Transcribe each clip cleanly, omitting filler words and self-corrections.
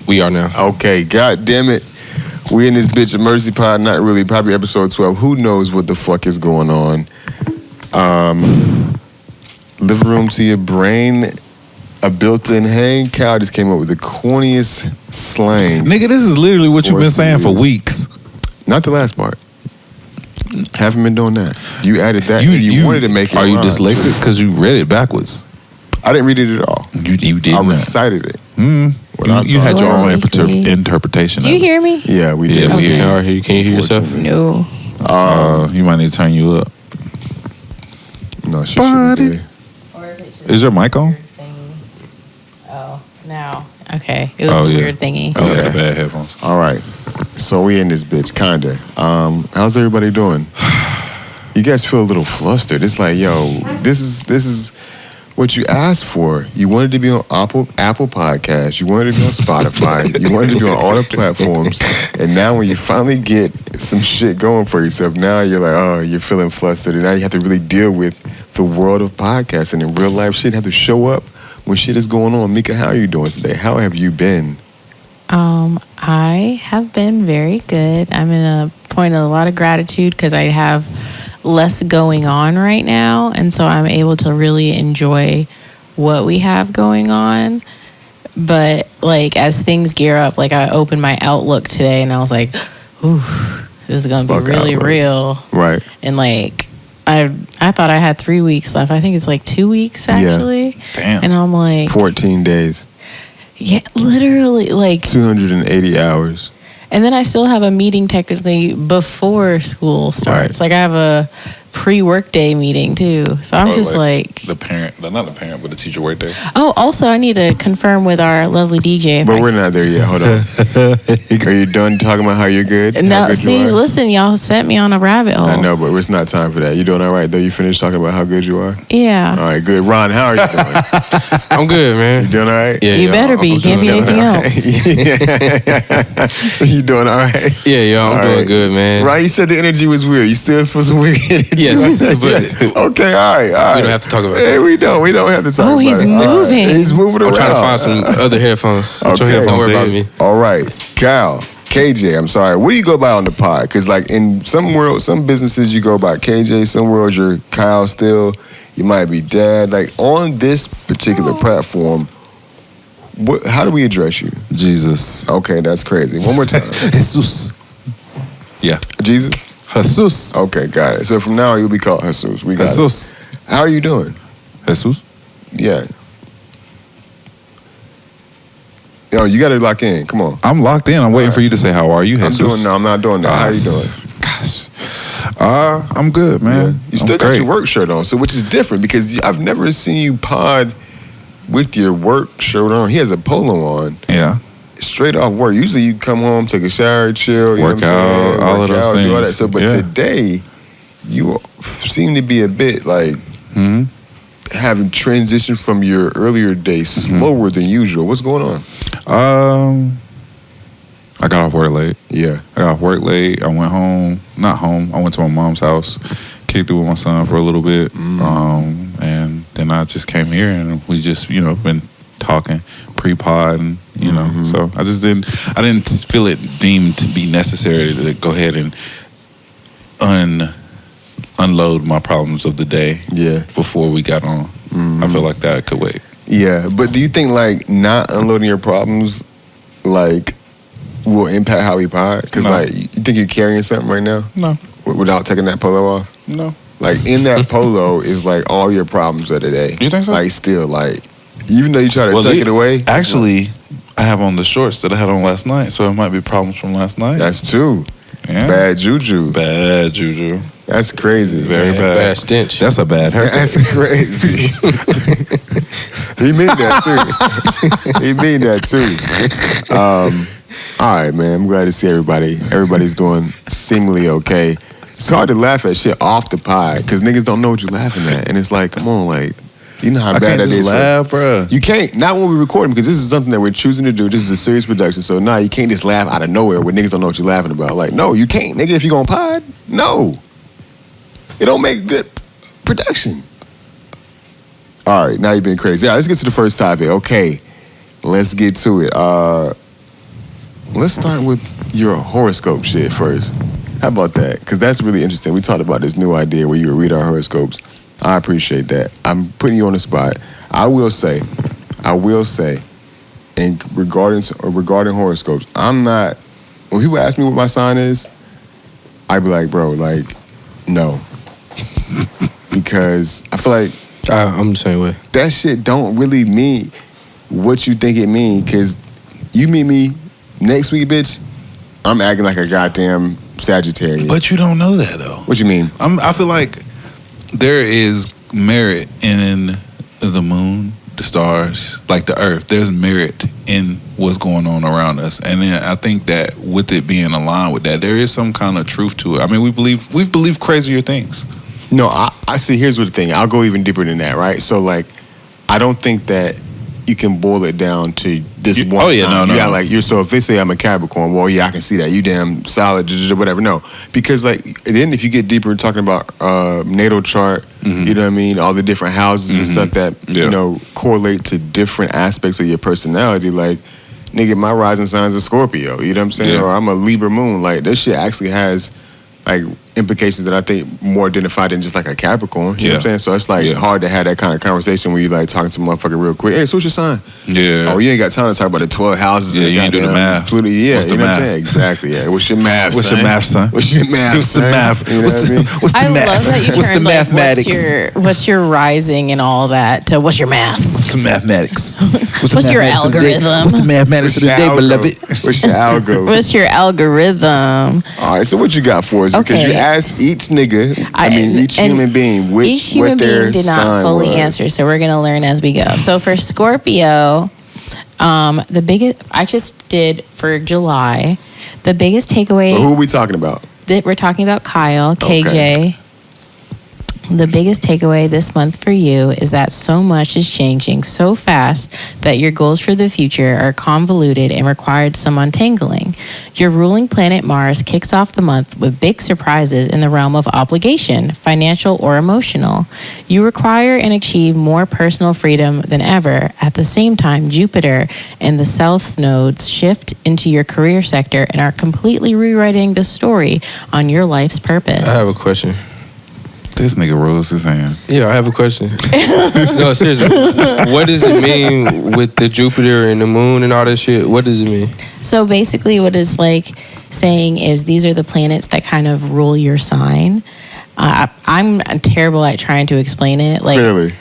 We are now. Okay, god damn it. We in this bitch Emergency Pod, not really, probably episode 12. Who knows what the fuck is going on? Living room to your brain, a built-in hang. Cal just came up with the corniest slang. Nigga, this is literally what you've been saying for weeks. Not the last part. Haven't been doing that. You added that. You wanted to make it. Are you dyslexic? Because you read it backwards. I didn't read it at all. You did. I recited it. You had your own interpretation. Do you hear me? Yeah, we did. Yeah, we hear you. Can you hear yourself? No. You might need to turn you up. No, she shouldn't be. Or is it just Is your mic on? Oh, now. Okay. It was a weird thingy. Oh, okay. Bad headphones. All right. So we in this bitch, kinda. How's everybody doing? You guys feel a little flustered. It's like, yo, this is what you asked for. You wanted to be on Apple Podcasts. You wanted to be on Spotify. You wanted to be on all the platforms. And now when you finally get some shit going for yourself, now you're like, oh, you're feeling flustered. And now you have to really deal with the world of podcasting and real life shit. Have to show up when shit is going on. Mika, how are you doing today? How have you been? I have been very good. I'm in a point of a lot of gratitude because I have less going on right now, and so I'm able to really enjoy what we have going on. But like as things gear up, like I opened my Outlook today and I was like, ooh, this is gonna be really real. Right. And like I thought I had 3 weeks left. I think it's like 2 weeks actually. Yeah. Damn. And I'm like 14 days. Yeah, literally like 280 hours. And then I still have a meeting technically before school starts. Right. Like I have a pre-work day meeting too. So I'm just like the parent, not the parent, but the teacher work day. Oh, also I need to confirm with our lovely DJ. But we're not there yet. Hold on. Are you done talking about how you're good? No, good see, listen, y'all set me on a rabbit hole. I know, but it's not time for that. You doing all right though? You finished talking about how good you are? Yeah. All right, good. Ron, how are you doing? I'm good, man. You doing all right? Yeah, you better be. Can't be anything else. You doing all right? Yeah, I'm doing good, man. Ron, you said the energy was weird. You still feel some weird energy? Yes, but okay, all right. We don't have to talk about that. Hey, we don't have to talk about it. Oh, he's moving. Right. He's moving around. I'm trying to find some other headphones. Okay. Don't worry about me. All right. Cal, KJ, I'm sorry. What do you go by on the pod? Because like in some worlds, some businesses you go by KJ, some worlds you're Kyle still. You might be Dad. Like on this particular platform, how do we address you? Jesus. Okay, that's crazy. One more time. Jesus. Yeah. Jesus? Jesus. Okay, got it. So from now on, you'll be called Jesus. We got Jesus. it. How are you doing? Jesus? Yeah. Yo, you got to lock in. Come on. I'm locked in. I'm waiting for you to say, how are you, Jesus? I'm not doing that. How you doing? Gosh. I'm good, man. Yeah. You still got your work shirt on, so which is different because I've never seen you pod with your work shirt on. He has a polo on. Yeah. Straight off work. Usually you come home, take a shower, chill, work out, all of those things. Do all that. So, but today you seem to be a bit like having transitioned from your earlier days slower than usual. What's going on? I got off work late. Yeah. I got off work late. I went home. Not home. I went to my mom's house, kicked it with my son for a little bit. And then I just came here and we just, been talking pre-pod and, so I didn't feel it deemed to be necessary to go ahead and unload my problems of the day before we got on. I feel like that could wait. Yeah, but do you think like not unloading your problems like will impact how we pod? Because like you think you're carrying something right now? No. Without taking that polo off? No. Like in that polo is like all your problems of the day. You think so? Like still like, even though you try to tuck it away. Actually, I have on the shorts that I had on last night, so it might be problems from last night. That's true. Yeah. Bad juju. Bad juju. That's crazy. Very bad. Bad stench. That's a bad haircut. That's crazy. He mean that too. All right, man. I'm glad to see everybody. Everybody's doing seemingly okay. It's hard to laugh at shit off the pod because niggas don't know what you're laughing at, and it's like, come on, like. You know how bad that is. Laugh, bro. You can't. Not when we're recording because this is something that we're choosing to do. This is a serious production. So you can't just laugh out of nowhere when niggas don't know what you're laughing about. Like, no, you can't, nigga. If you gonna pod, no. It don't make good production. All right, now you've been crazy. Yeah, let's get to the first topic. Okay, let's get to it. let's start with your horoscope shit first. How about that? Because that's really interesting. We talked about this new idea where you would read our horoscopes. I appreciate that. I'm putting you on the spot. I will say, and regarding horoscopes, I'm not. When people ask me what my sign is, I'd be like, bro, like, no, because I feel like I'm the same way. that shit don't really mean what you think it means. Because you meet me next week, bitch, I'm acting like a goddamn Sagittarius. But you don't know that though. What you mean? I feel like there is merit in the moon, the stars, like the earth. There's merit in what's going on around us. And then I think that with it being aligned with that, there is some kind of truth to it. I mean, we've believed crazier things. No, I see. Here's what the thing. I'll go even deeper than that, right? So, like, I don't think that you can boil it down to this one. Oh yeah, time. no. Yeah, like so if they say I'm a Capricorn, well, yeah, I can see that. You damn solid, whatever. No, because like then if you get deeper talking about natal chart, you know what I mean, all the different houses and stuff that you know correlate to different aspects of your personality. Like, nigga, my rising sign is a Scorpio. You know what I'm saying? Or I'm a Libra moon. Like, this shit actually has like implications that I think more identified than just like a Capricorn. You know what I'm saying? So it's like hard to have that kind of conversation when you like talking to a motherfucker real quick. Hey, so what's your sign? Yeah. Oh, you ain't got time to talk about the 12 houses. Yeah, you ain't do the math. Pluto. Yeah, what's the you know math? what I'm saying? Exactly. Yeah. What's your math? What's your math, son? What's your math? What's the math? You know what I mean? What's the I math? love that you What's the turned like mathematics? what's your rising and all that to what's your maths? What's the mathematics? What's your algorithm? What's the mathematics of the day, beloved? What's your algo? What's your algorithm? All right, so what you got for us? Because you asked each nigga, each human being, each human being did not fully answer, so we're gonna learn as we go. So for Scorpio, the biggest I just did for July, the biggest takeaway. Who are we talking about? That we're talking about Kyle, KJ. Okay. The biggest takeaway this month for you is that so much is changing so fast that your goals for the future are convoluted and required some untangling. Your ruling planet Mars kicks off the month with big surprises in the realm of obligation, financial or emotional. You require and achieve more personal freedom than ever. At the same time, Jupiter and the South nodes shift into your career sector and are completely rewriting the story on your life's purpose. I have a question. This nigga rose his hand. Yeah, I have a question. No, seriously. What does it mean with the Jupiter and the moon and all that shit? What does it mean? So basically what it's like saying is these are the planets that kind of rule your sign. I'm terrible at trying to explain it. Like, Clearly.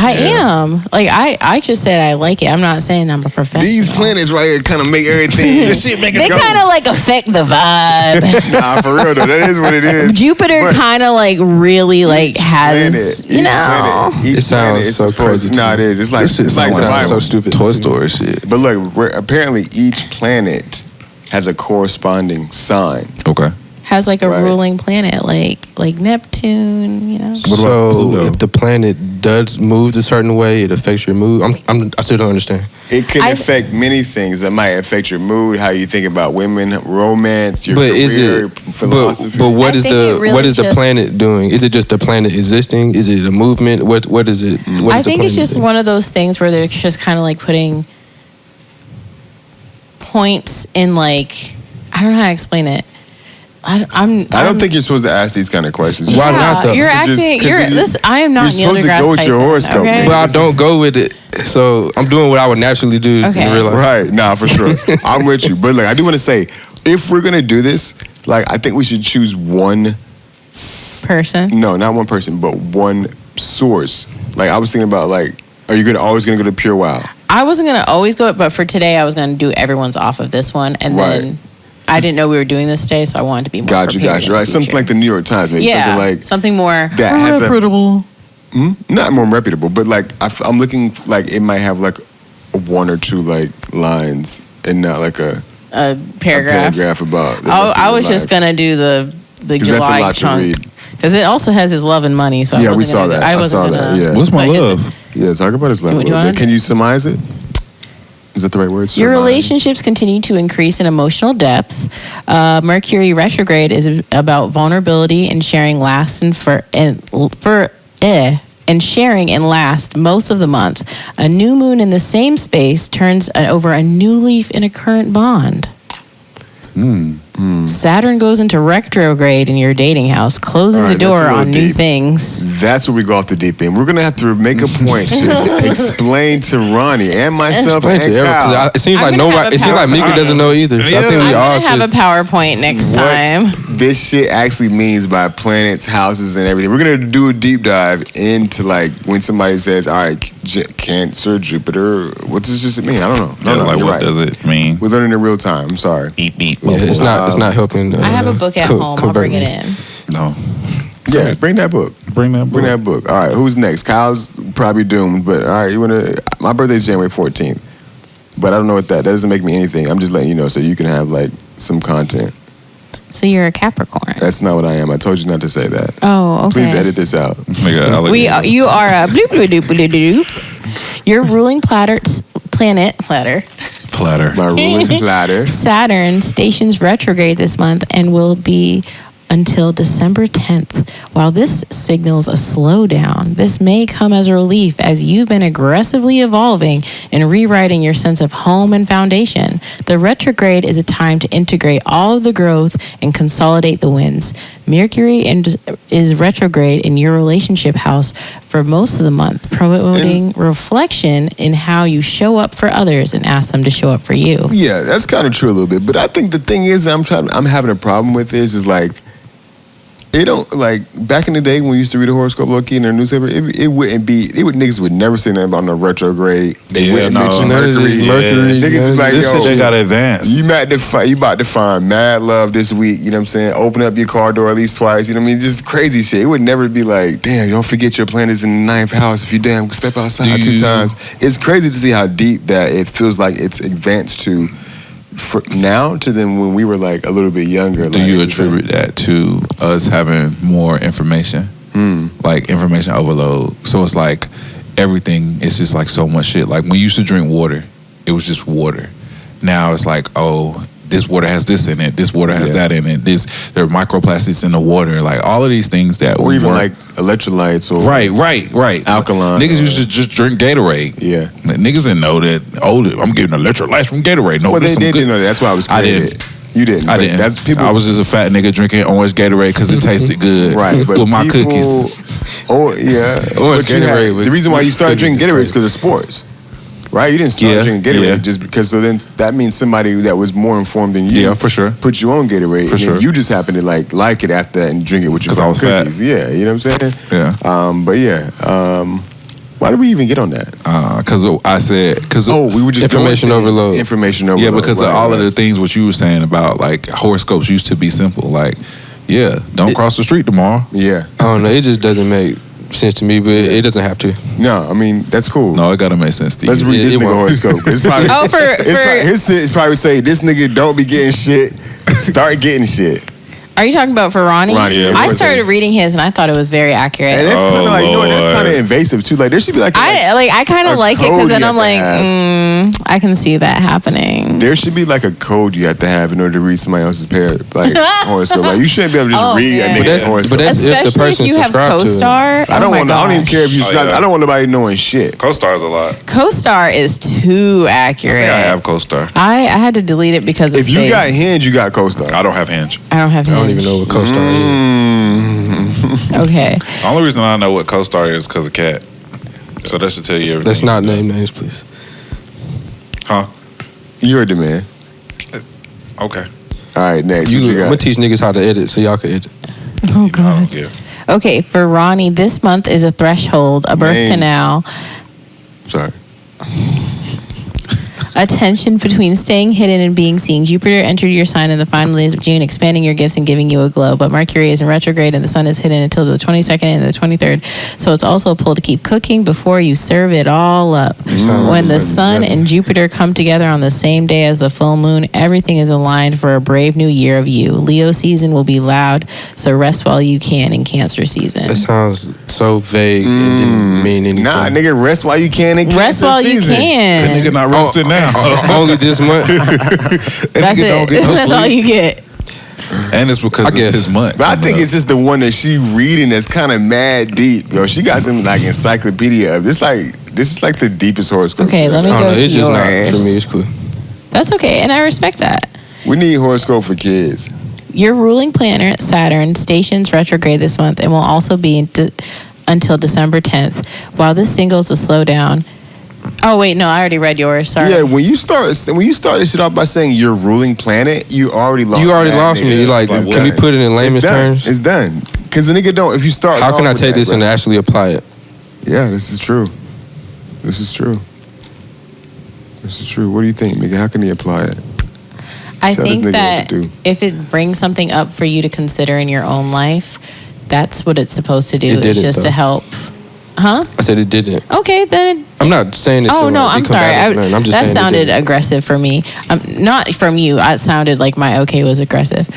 I am. Like, I just said I like it. I'm not saying I'm a professional. These planets right here kind of make everything. This shit make it They go. kind of like affect the vibe. Nah, for real though, that is what it is. Jupiter kind of like really like has, Planet, you know. Each It sounds planet is so supposed- crazy to Nah, me. it is. It's like This shit it's like sounds survival. so stupid. Toy Story shit. But look, apparently each planet has a corresponding sign. Okay. Has like a Right. ruling planet like Neptune, you know. What about So Pluto? if the planet does move a certain way, it affects your mood. I still don't understand. It can affect many things. It might affect your mood, how you think about women, romance, your But career, is it? philosophy. But what I is think it really what is the just- planet doing? Is it just the planet existing? Is it a movement? What is it? What I is the think it's planet just doing? one of those things where they're just kind of like putting points in like I don't know how to explain it. I don't think you're supposed to ask these kind of questions. Why not, though? You're It's just- acting. 'cause You're you- this. I am not you're Neil supposed to deGrasse go with your Tyson, horoscope, okay? man. But I don't go with it. So I'm doing what I would naturally do Okay. in real life. Right, nah, for sure. I'm with you. But like, I do want to say, if we're gonna do this, like, I think we should choose one. Person. No, not one person, but one source. Like, I was thinking about like, are you always gonna go to Pure Wow? I wasn't gonna always go, but for today, I was gonna do everyone's off of this one, and Right. then I didn't know we were doing this today, so I wanted to be more Got you. prepared in Right, the something future. like the New York Times, maybe Yeah, something like something more that has a reputable. not more reputable, but like I'm looking like it might have like one or two like lines and not like a paragraph. about. the Oh, rest of I your was just life. gonna do the 'Cause that's a July lot to chunk read. because it also has his love and money. So I Yeah, we wasn't saw gonna that. do- I wasn't saw that, gonna yeah. What's my put his- love? Yeah, talk about his level a What do you little bit. want? Can you surmise it? Is that the right word? Your Surmise. relationships continue to increase in emotional depth. Mercury retrograde is about vulnerability and sharing and sharing and last most of the month. A new moon in the same space turns over a new leaf in a current bond. Saturn goes into retrograde in your dating house, closing All the right, door that's a little on new deep. things. That's where we go off the deep end. We're gonna have to make a point to explain to Ronnie and myself Explain and to everyone, 'cause Kyle it seems I'm like gonna have nobody. a It seems like PowerPoint. Mika doesn't know either. So I think we I'm all gonna have a should. PowerPoint next time. what this shit actually means by planets, houses, and everything. We're gonna do a deep dive into like when somebody says, "All right, Cancer, Jupiter." What does this mean? I don't know. Yeah, like you're what right. does it mean? We're learning in real time. I'm sorry. Beep beep. Yeah, it's not. It's not helping. I have a book at home. I'll bring it in. No. Yeah, bring that book. Bring that book. Bring that book. All right, who's next? Kyle's probably doomed, but all right, you wanna? My birthday's January 14th, but I don't know what that doesn't make me anything. I'm just letting you know so you can have like some content. So you're a Capricorn. That's not what I am. I told you not to say that. Oh, okay. Please edit this out. Nigga, I'll let You are a bloop bloop bloop bloop bloop. Your ruling planet platter. My ruling platter. Saturn stations retrograde this month and will be until December 10th. While this signals a slowdown, this may come as a relief as you've been aggressively evolving and rewriting your sense of home and foundation. The retrograde is a time to integrate all of the growth and consolidate the wins. Mercury is retrograde in your relationship house for most of the month, promoting reflection in how you show up for others and ask them to show up for you. Yeah, that's kind of true a little bit. But I think the thing is that I'm having a problem with is like, it don't, like, back in the day when we used to read a horoscope low-key in their newspaper, niggas would never say nothing about no retrograde. They wouldn't mention Mercury. Niggas like, this yo, shit they got advanced. you about to find mad love this week, you know what I'm saying? Open up your car door at least twice, you know what I mean? Just crazy shit. It would never be like, damn, don't forget your planet's in the ninth house if you damn step outside 2 times. It's crazy to see how deep that it feels like it's advanced to now to then when we were like a little bit younger. Do you attribute that to us having more information? Like information overload. So it's like everything is just like so much shit. Like when you used to drink water, it was just water. Now it's like, oh, this water has this in it. This water has that in it. There are microplastics in the water. Like all of these things that or even like electrolytes or right. alkaline. Niggas used to just drink Gatorade. Yeah. Niggas didn't know that. Oh, I'm getting electrolytes from Gatorade. No, well, they did know that. That's why I was created. You didn't. I didn't. That's people. I was just a fat nigga drinking orange Gatorade because it tasted good. Right, but with my people, cookies. Oh yeah, Orange Gatorade. The reason why you started drinking Gatorade is because of sports. Right, you didn't start drinking Gatorade just because. So then that means somebody that was more informed than you, for sure, put you on Gatorade, and then you just happened to like it after that and drink it with your cookies. Fat. Yeah, you know what I'm saying? Yeah. But yeah, why did we even get on that? Because I said we were just information overload. Information overload. Yeah, because of all of the things what you were saying about like horoscopes used to be simple. Like, don't cross the street tomorrow. Yeah. I don't know. It just doesn't make sense to me, but it doesn't have to. No, I mean that's cool. No, it gotta make sense to you. Let's read this nigga horoscope. It's probably his shit probably say this nigga don't be getting shit. Start getting shit. Are you talking about for Ronnie? Ronnie, yeah, I started reading his and I thought it was very accurate. And that's kind of like, that's kind of invasive too. Like there should be like I kind of like it because then I'm like, I can see that happening. There should be like a code you have to have in order to read somebody else's horoscope. Like you shouldn't be able to just read a nigga's horoscope. But that's especially if the person if you have subscribed CoStar. I don't even care if you subscribe. I don't want nobody knowing shit. CoStar's a lot. CoStar is too accurate. I have CoStar. I had to delete it because of if you got Hinge, you got CoStar. I don't have Hinge. I don't have Hinge. I don't even know what CoStar is. Okay. The only reason I know what CoStar is because of Cat. So that should tell you everything. Let's not name names, please. Huh? You heard the man. Okay. All right, next. I'm gonna teach niggas how to edit so y'all can edit. Oh, God. I don't care. Okay, for Ronnie, this month is a threshold, a birth canal. Sorry. A tension between staying hidden and being seen. Jupiter entered your sign in the final days of June, expanding your gifts and giving you a glow. But Mercury is in retrograde and the sun is hidden until the 22nd and the 23rd. So it's also a pull to keep cooking before you serve it all up. When the sun and Jupiter come together on the same day as the full moon, everything is aligned for a brave new year of you. Leo season will be loud, so rest while you can in Cancer season. That sounds so vague and didn't mean anything. Nah, nigga, rest while you can in Cancer Rest while season. you can. That nigga not rested now. Only this month. That's it. That's all you get. And it's because it's his month. But I think it's just the one that she reading that's kind of mad deep. Yo, she got some like encyclopedia of this. This is like the deepest horoscope. Okay, let me go to It's just not yours. for me. It's cool. That's okay, and I respect that. We need horoscope for kids. Your ruling planet, Saturn, stations retrograde this month and will also be until December 10th. While this signals a slowdown. Oh, wait, no, I already read yours. Sorry. Yeah, when you start this shit off by saying your ruling planet, you already lost. You already lost me. Nigga. Like, can we put it in layman's terms? It's done. Because the nigga don't. If you start. How can I take this and actually apply it? Yeah, this is true. This is true. This is true. What do you think, nigga? How can he apply it? I think that if it brings something up for you to consider in your own life, that's what it's supposed to do. It's just to help. Huh? I said it didn't. Okay, then. I'm not saying it. Oh, no, I'm sorry. I'm just that saying sounded aggressive for me. Not from you. It sounded like my okay was aggressive.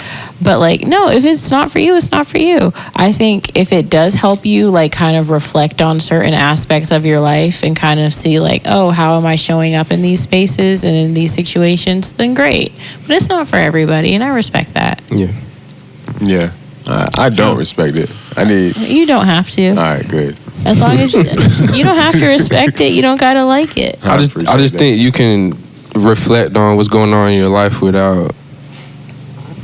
But, like, no, if it's not for you, it's not for you. I think if it does help you, like, kind of reflect on certain aspects of your life and kind of see, like, oh, how am I showing up in these spaces and in these situations, then great. But it's not for everybody, and I respect that. Yeah. Yeah. I don't respect it. You don't have to. All right, good. As long as you don't have to respect it, you don't gotta like it. I just think you can reflect on what's going on in your life without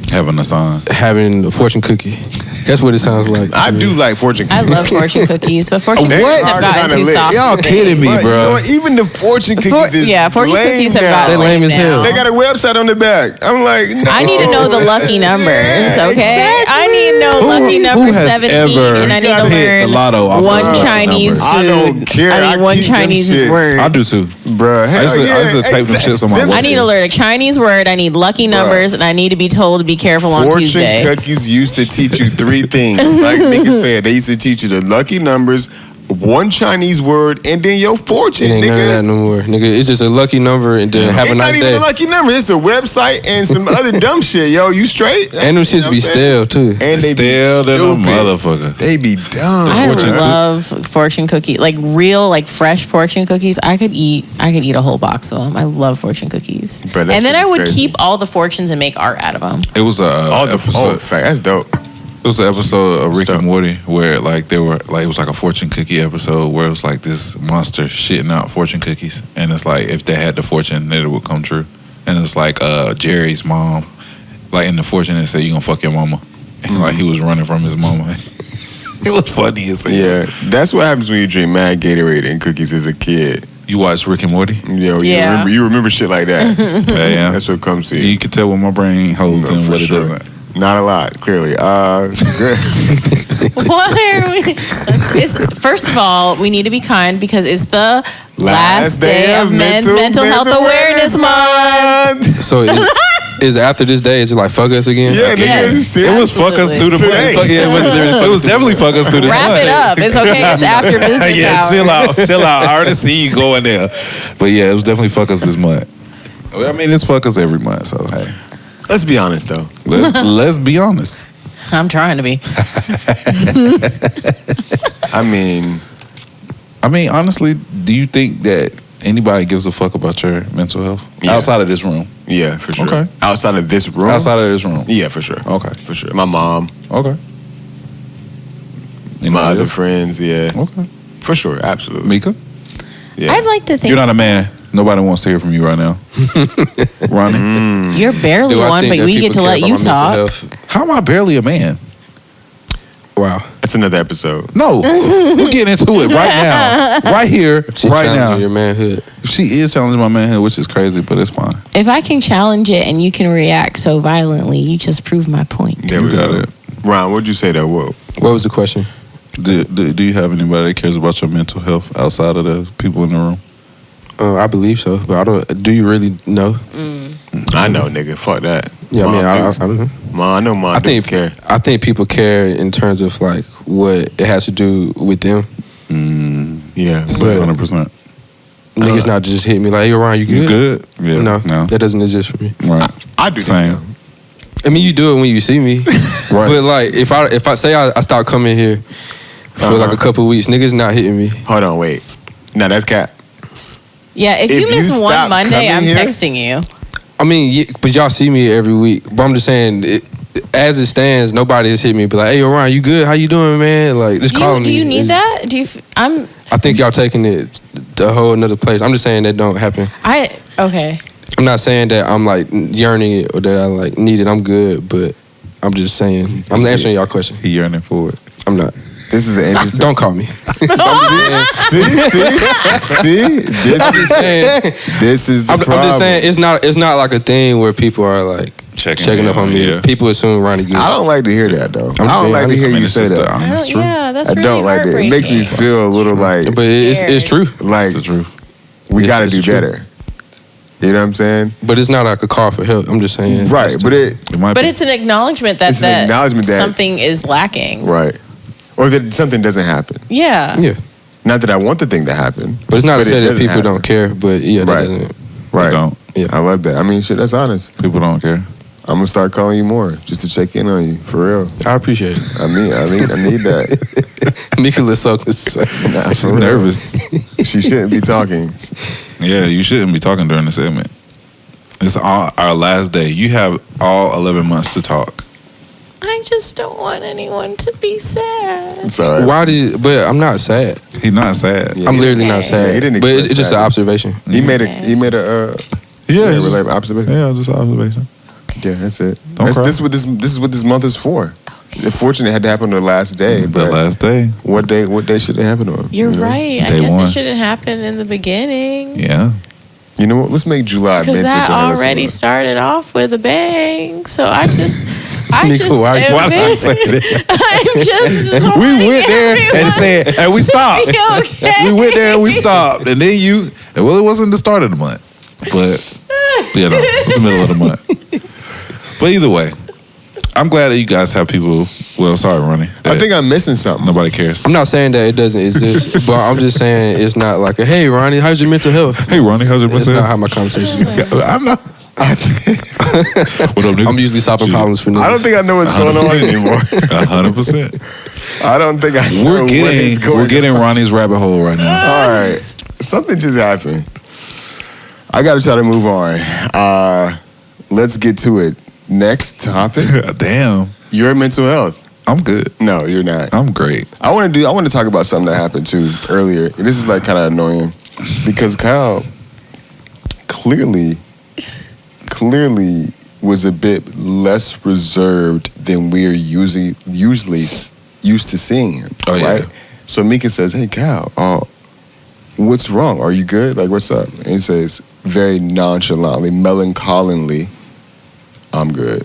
having a sign, having a fortune cookie. That's what it sounds like. I do like fortune cookies. I love fortune cookies, but fortune cookies have gotten too soft. Y'all kidding me, bro? You know what? Even the fortune cookies is fortune lame cookies have now. gotten lame as hell. They got a website on the back. I'm like, no. I need to know the lucky numbers, okay? Exactly. I need to know lucky number 17, and I need to learn the lotto off one the Chinese food. numbers. I don't care. I mean, I one keep them Chinese shits. word. I do too, bro. I used to type them shits on my I need to learn a Chinese word. I need lucky numbers, and I need to be told to be careful on Tuesday. Fortune cookies used to teach you 3 things. Like niggas said, they used to teach you the lucky numbers, one Chinese word, and then your fortune, It ain't nigga. none of that no more, nigga. It's just a lucky number and then have a nice It's not day. even a lucky number. It's a website and some other dumb shit. Yo, you straight? And them shits be stale too. And they Stale be than a stupid. motherfucker. They be dumb. I Fortune love fortune cookies, like real, like fresh fortune cookies. I could eat a whole box of them. I love fortune cookies, Bro, that and then shit I is would crazy. keep all the fortunes and make art out of them. It was episode. fact. That's dope. It was an episode of Rick Stop. and Morty where like they were like it was like a fortune cookie episode where it was like this monster shitting out fortune cookies, and it's like if they had the fortune, then it would come true. And it's like Jerry's mom, like in the fortune, it said you gonna fuck your mama, and like he was running from his mama. It was funny as hell. Yeah, that's what happens when you drink mad Gatorade and cookies as a kid. You watch Rick and Morty? Yo, Yeah. you remember shit like that. Yeah. That's what comes to you. You can tell what my brain holds No, and for what sure. it doesn't. Not a lot, clearly. Good. Why are we? First of all, we need to be kind because it's the last day of Men's Mental Health Awareness Month. So is after this day, is it like fuck us again? Yeah, nigga, Yes. you serious? It was fuck us through the Today. month. Yeah, it was definitely fuck us through the Wrap month. it up. It's okay. It's after business Yeah, hours. chill out. I already see you going there. But yeah, it was definitely fuck us this month. Well, I mean, it's fuck us every month, so hey. Let's be honest, though. Let's be honest. I'm trying to be. I mean, honestly, do you think that anybody gives a fuck about your mental health? Yeah. Outside of this room? yeah, for sure. Okay. Outside of this room? Outside of this room? Yeah, for sure. Okay. For sure. My mom, Okay. my Anybody other else? friends, yeah. Okay. For sure, absolutely. Mika? Yeah. I'd like to think You're not a man. Nobody wants to hear from you right now. Ronnie? you're barely Do I one, think but that we get people to care let about you my mental talk. health? How am I barely a man? Wow. That's another episode. No. We're getting into it right now. Right here, She's right challenging now. your manhood. She is challenging my manhood, which is crazy, but it's fine. If I can challenge it and you can react so violently, you just prove my point. There You we got go. it. Ron, what'd you say though? Whoa. What was the question? Do you have anybody that cares about your mental health outside of the people in the room? I believe so, but I don't. Do you really know? I know, nigga. Fuck that. Yeah, I mean, I dudes. don't know. I know mom I think care. I think people care in terms of like what it has to do with them. Yeah, But- but 100%. Niggas not just hit me like, "Hey, Ryan, you good?" You good? Yeah. No, that doesn't exist for me. Right. I do Same. that. I mean, you do it when you see me, Right. but like if I say I stop coming here for like a couple of weeks, niggas not hitting me. Hold on, wait. No, that's cap. Yeah, if If you miss you one stop Monday, coming I'm here- texting you. I mean, but y'all see me every week. But I'm just saying, as it stands, nobody has hit me. Be like, "Hey, Ryan, you good? How you doing, man?" Like, just call me. Do you need that? I think y'all taking it to a whole another place. I'm just saying that don't happen. Okay. I'm not saying that I'm like yearning it or that I like need it. I'm good, but I'm just saying. I'm answering y'all question. He yearning for it. I'm not. This is an interesting. Don't call me. See, this is the I'm problem. just saying it's not like a thing where people are like checking up on me. Yeah. People assume Ronnie good. I don't like to hear that though. I don't being like to honest. hear I mean, you it's say just that. the honest truth. Yeah, that's I really don't like that. It makes me feel a little like But it's true. like It's the truth. we got to It's do true. better. You know what I'm saying? But it's not like a call for help. I'm just saying. Right, but It might But be. it's an acknowledgement that, It's an acknowledgement that- something is lacking. right, or that something doesn't happen. Yeah. Yeah. Not that I want the thing to happen. But it's not to it say that doesn't people happen. don't care. But yeah, that Right. doesn't. Right. They don't. Yeah. I love that. I mean, shit, that's honest. People don't care. I'm gonna start calling you more just to check in on you for real. I appreciate it. I need that. Nicholas so concerned. Nah, She's for real. nervous. She shouldn't be talking. Yeah, you shouldn't be talking during the segment. It's our last day. You have all 11 months to talk. I just don't want anyone to be sad. It's all right. Why did you? But I'm not sad. He's not sad. Yeah. I'm literally not Okay. sad. Yeah, he didn't but express it's just an sadness. observation. He made a Yeah, real it's life just, observation. yeah, just observation. Yeah, that's it. Don't cry. This is what this month is for. Unfortunately, it had to happen on the last day. The But last day. what day should it happen on? You're you know? right. I Day guess one. it shouldn't happen in the beginning. Yeah. You know what? Let's make July Because mental that to her already listeners. started off with a bang. So I just Nico, why am did I very- say that? I'm just We went there and said, and we stopped. okay. We went there and we stopped. And then it wasn't the start of the month. But, you know, it was the middle of the month. But either way, I'm glad that you guys have people. Well, sorry, Ronnie. I think I'm missing something. nobody cares. I'm not saying that it doesn't exist, but I'm just saying it's not like a hey Ronnie, how's your mental health? Hey, Ronnie, how's your It's mental not how health? my conversations go. I'm not. What up, nigga? I'm usually solving problems for niggas. I don't think I know what's going on anymore. 100%. I don't think I know We're what is going we're getting Ronnie's rabbit hole right now. All right. Something just happened. I got to try to move on. Let's get to it. Next topic. Damn, Your mental health. I'm good. No, you're not. I'm great. I want to talk about something that happened too earlier. And this is like kind of annoying because Kyle clearly was a bit less reserved than we're usually used to seeing him. Oh, yeah. Right? So Mika says, "Hey Kyle, what's wrong? Are you good? Like what's up?" And he says very nonchalantly, melancholy, "I'm good.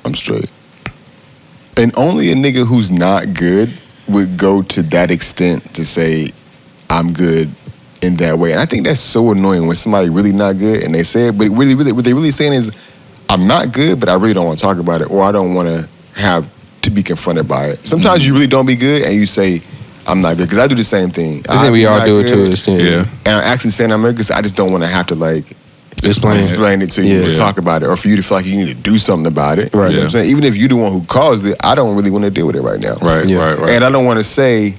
I'm straight." And only a nigga who's not good would go to that extent to say, "I'm good," in that way. And I think that's so annoying when somebody really not good and they say it, but really, what they really saying is, "I'm not good, but I really don't want to talk about it, or I don't want to have to be confronted by it." Sometimes you really don't be good and you say, "I'm not good," because I do the same thing. I think we all do it to an extent. Yeah. And I'm actually saying I'm good because I just don't want to have to like Explain it. explain it to you Yeah. or talk about it, or for you to feel like you need to do something about it. Right. You know what I'm saying? Even if you're the one who caused it, I don't really want to deal with it right now. Right, Yeah. right. And I don't want to say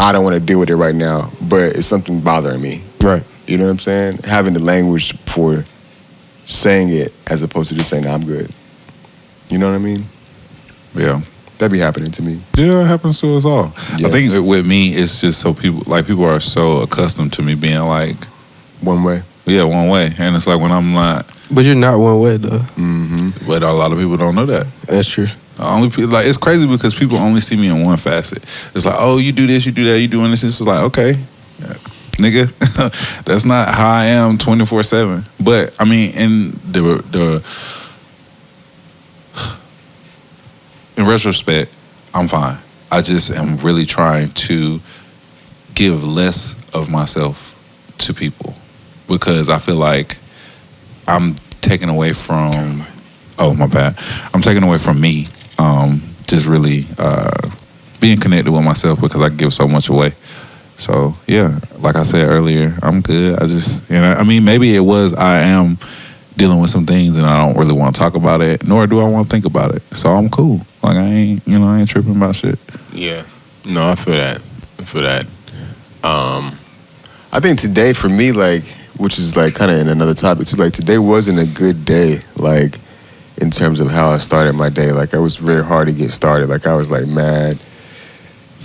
I don't want to deal with it right now, but it's something bothering me. Right. You know what I'm saying? Having the language for saying it as opposed to just saying I'm good. You know what I mean? Yeah. That be happening to me. Yeah, it happens to us all. Yeah. I think with me, it's just so people are so accustomed to me being like, One way. yeah, one way. And it's like when I'm not, But you're not one way though. Mm-hmm. but a lot of people don't know that. That's true. Like it's crazy because people only see me in one facet. It's like, oh, you do this, you do that, you doing this. It's like, okay, nigga, that's not how I am 24/7. But I mean, in retrospect, I'm fine. I just am really trying to give less of myself to people because I feel like I'm taking away from. Oh, my bad. I'm taking away from me. Just really being connected with myself because I give so much away. So yeah, like I said earlier, I'm good. I just, I mean, maybe I am dealing with some things and I don't really want to talk about it, nor do I want to think about it. So I'm cool. Like I ain't tripping about shit. Yeah. No, I feel that. I think today for me, like, which is like kind of in another topic too, like today wasn't a good day, like in terms of how I started my day. Like I was very hard to get started. Like I was like mad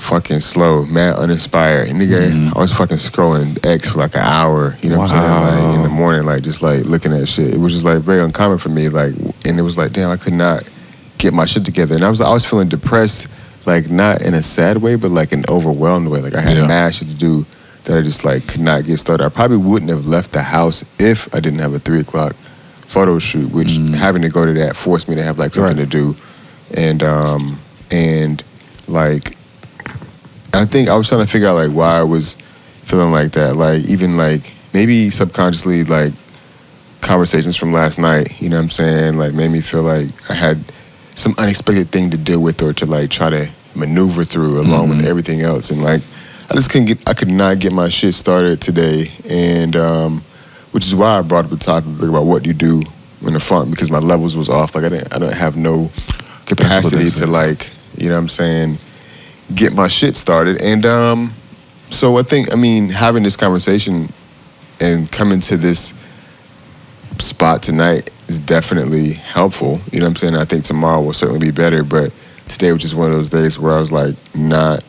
fucking slow, mad uninspired. Nigga, I was fucking scrolling X for like an hour, you know what I'm saying? Like in the morning, like just like looking at shit. It was just like very uncommon for me. Like, and it was like, damn, I could not get my shit together. And I was feeling depressed, like not in a sad way, but like an overwhelmed way. Like I had mad shit to do that I just like could not get started. I probably wouldn't have left the house if I didn't have a 3 o'clock photo shoot, which having to go to that forced me to have like something to do. And like, I think I was trying to figure out like why I was feeling like that. Like even like maybe subconsciously like conversations from last night, you know what I'm saying? Like made me feel like I had some unexpected thing to deal with or to like try to maneuver through along with everything else. And like I could not get my shit started today. And which is why I brought up the topic about what do you do in the funk, because my levels was off. Like I don't have no capacity to like, you know what I'm saying, get my shit started. And so I mean, having this conversation and coming to this spot tonight is definitely helpful. You know what I'm saying? I think tomorrow will certainly be better, but today was just one of those days where I was like not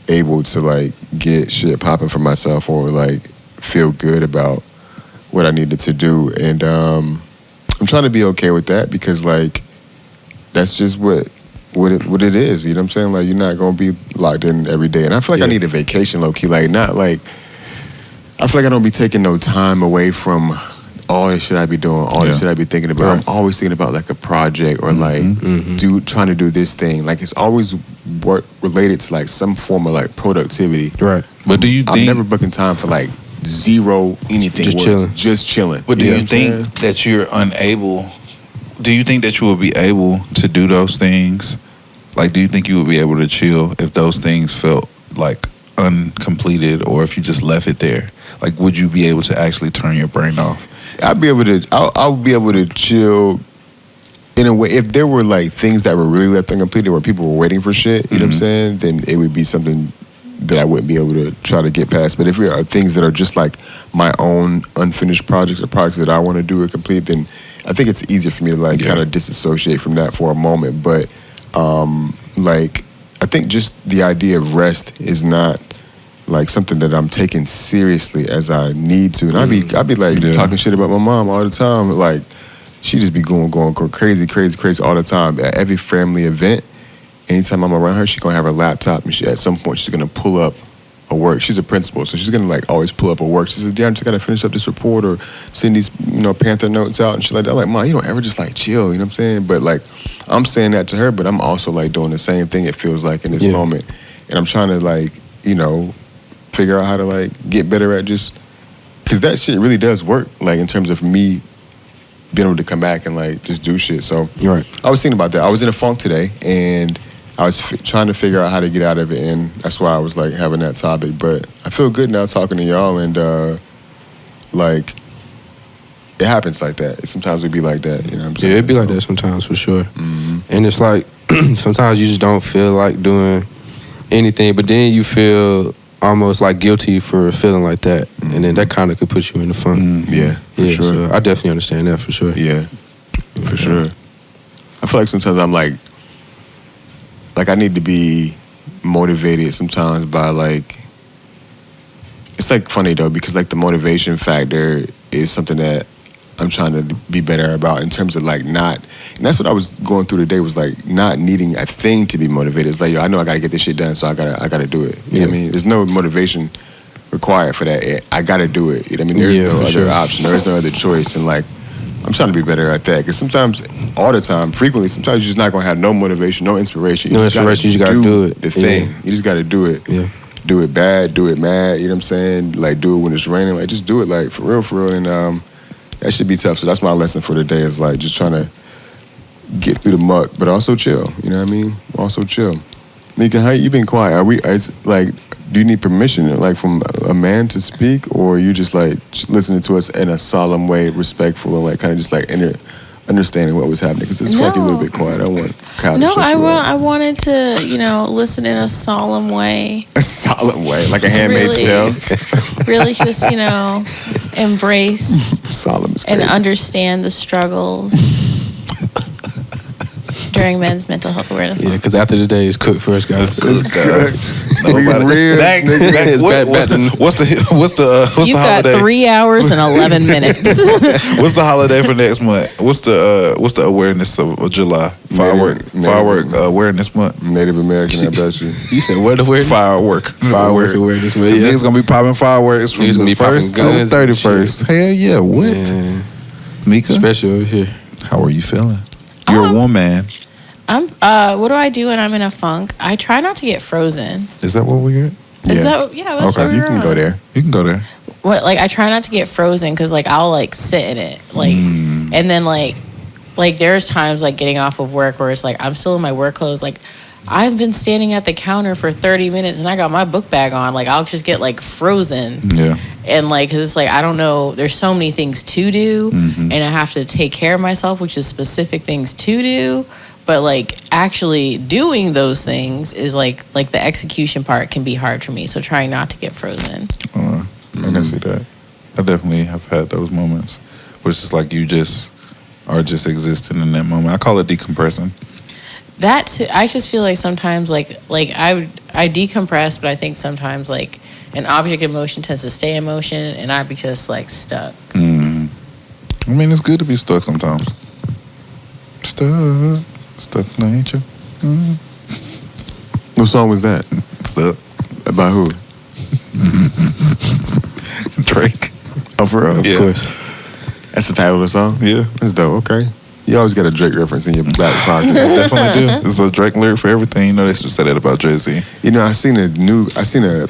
able to like get shit popping for myself or like feel good about what I needed to do. And I'm trying to be okay with that, because like that's just what it is, you know what I'm saying? Like, you're not gonna be locked in every day. And I feel like I need a vacation, low-key. Like, not like, I feel like I don't be taking no time away from all the shit I be doing, all the shit I be thinking about. I'm always thinking about like a project or like trying to do this thing. Like, it's always work related to like some form of like productivity. Right. But do you think... I'm never booking time for like zero anything. Just chilling. But do you think that you're unable... Do you think that you will be able to do those things? Like, do you think you would be able to chill if those things felt like uncompleted, or if you just left it there? Like, would you be able to actually turn your brain off? I'd be able to. I'll be able to chill in a way. If there were like things that were really left uncompleted, where people were waiting for shit, you know what I'm saying? Then it would be something that I wouldn't be able to try to get past. But if there are things that are just like my own unfinished projects or projects that I want to do or complete, then I think it's easier for me to like kind of disassociate from that for a moment. But like, I think just the idea of rest is not like something that I'm taking seriously as I need to. And I'd be like talking shit about my mom all the time. Like, she just be going crazy all the time. At every family event, anytime I'm around her, she's gonna have her laptop, and at some point she's gonna pull up a work. She's a principal, so she's gonna like always pull up a work. She says, "Yeah, I just gotta finish up this report or send these, Panther notes out," and she's like that. I'm like, "Mom, you don't ever just like chill," you know what I'm saying? But like, I'm saying that to her, but I'm also like doing the same thing. It feels like in this moment, and I'm trying to like, figure out how to like get better at just, because that shit really does work. Like in terms of me being able to come back and like just do shit. So I was thinking about that. I was in a funk today, and I was trying to figure out how to get out of it, and that's why I was like having that topic. But I feel good now talking to y'all, and like, it happens like that. Sometimes it be like that, you know what I'm saying? Yeah, it be like that sometimes for sure. And it's like, sometimes you just don't feel like doing anything, but then you feel almost like guilty for feeling like that, and then that kind of could put you in the funk. Yeah, for sure. So I definitely understand that for sure. Yeah, for sure. I feel like sometimes I'm like I need to be motivated sometimes by like, it's like funny though, because like the motivation factor is something that I'm trying to be better about in terms of like not, and that's what I was going through today, was like not needing a thing to be motivated. It's like, yo, I know I gotta get this shit done, so I gotta do it. You know what I mean? There's no motivation required for that. I gotta do it. You know what I mean? There's no other option. There is no other choice. And like, I'm trying to be better at that, because sometimes, all the time, frequently, sometimes you're just not gonna have no motivation, no inspiration. You just gotta do it. The thing. You just gotta do it. Yeah. Do it bad, do it mad, you know what I'm saying? Like, do it when it's raining. Like, just do it, like, for real. And that should be tough. So that's my lesson for the day, is like just trying to get through the muck, but also chill. You know what I mean? Also chill. Mika, how you been quiet? It's like, do you need permission, like from a man to speak, or are you just like listening to us in a solemn way, respectful, and like kind of just like understanding what was happening? Because it's like a little bit quiet. I want Kyle to shut you up. I wanted to, listen in a solemn way. A solemn way, like a Handmaid's Tale. Really just, embrace solemn is crazy. and understand the struggles. during Men's Mental Health Awareness Yeah, Month. because after the day is cooked first, guys. It's Nobody. real, nigga. It's What's the You've got holiday? 3 hours and 11 minutes. What's the holiday for next month? What's the awareness of July? Firework awareness month. Native American, I bet you. You said what awareness? Firework Awareness, man. The Yeah. niggas gonna be popping fireworks from Niggas gonna the be popping 1st to the guns and 31st. Hell yeah, what? Yeah. Mika, Special over here. how are you feeling? You're a woman. What do I do when I'm in a funk? I try not to get frozen. Is that what we get? Is that, yeah, that's Okay, what You we're can on. go there. You can go there. What, like, I try not to get frozen because, like, I'll, like, sit in it. Like, and then, like, there's times, like, getting off of work where it's, like, I'm still in my work clothes. Like, I've been standing at the counter for 30 minutes and I got my book bag on. Like, I'll just get, like, frozen. Yeah. And, like, because it's, like, I don't know. There's so many things to do. And I have to take care of myself, which is specific things to do. But, like, actually doing those things is, like the execution part can be hard for me. So trying not to get frozen. I can see that. I definitely have had those moments where it's just like you just are just existing in that moment. I call it decompressing. That too, I just feel like sometimes like I decompress, but I think sometimes like an object in motion tends to stay in motion, and I'd be just like stuck. I mean, it's good to be stuck sometimes. Stuck in nature. What song was that? Stuck. About who? Drake. Oh, for real? Yeah. Of course. That's the title of the song? Yeah. That's dope. Okay. You always got a Drake reference in your back pocket. Definitely do. It's a Drake lyric for everything. You know, they should say that about Jay-Z. You know, I seen a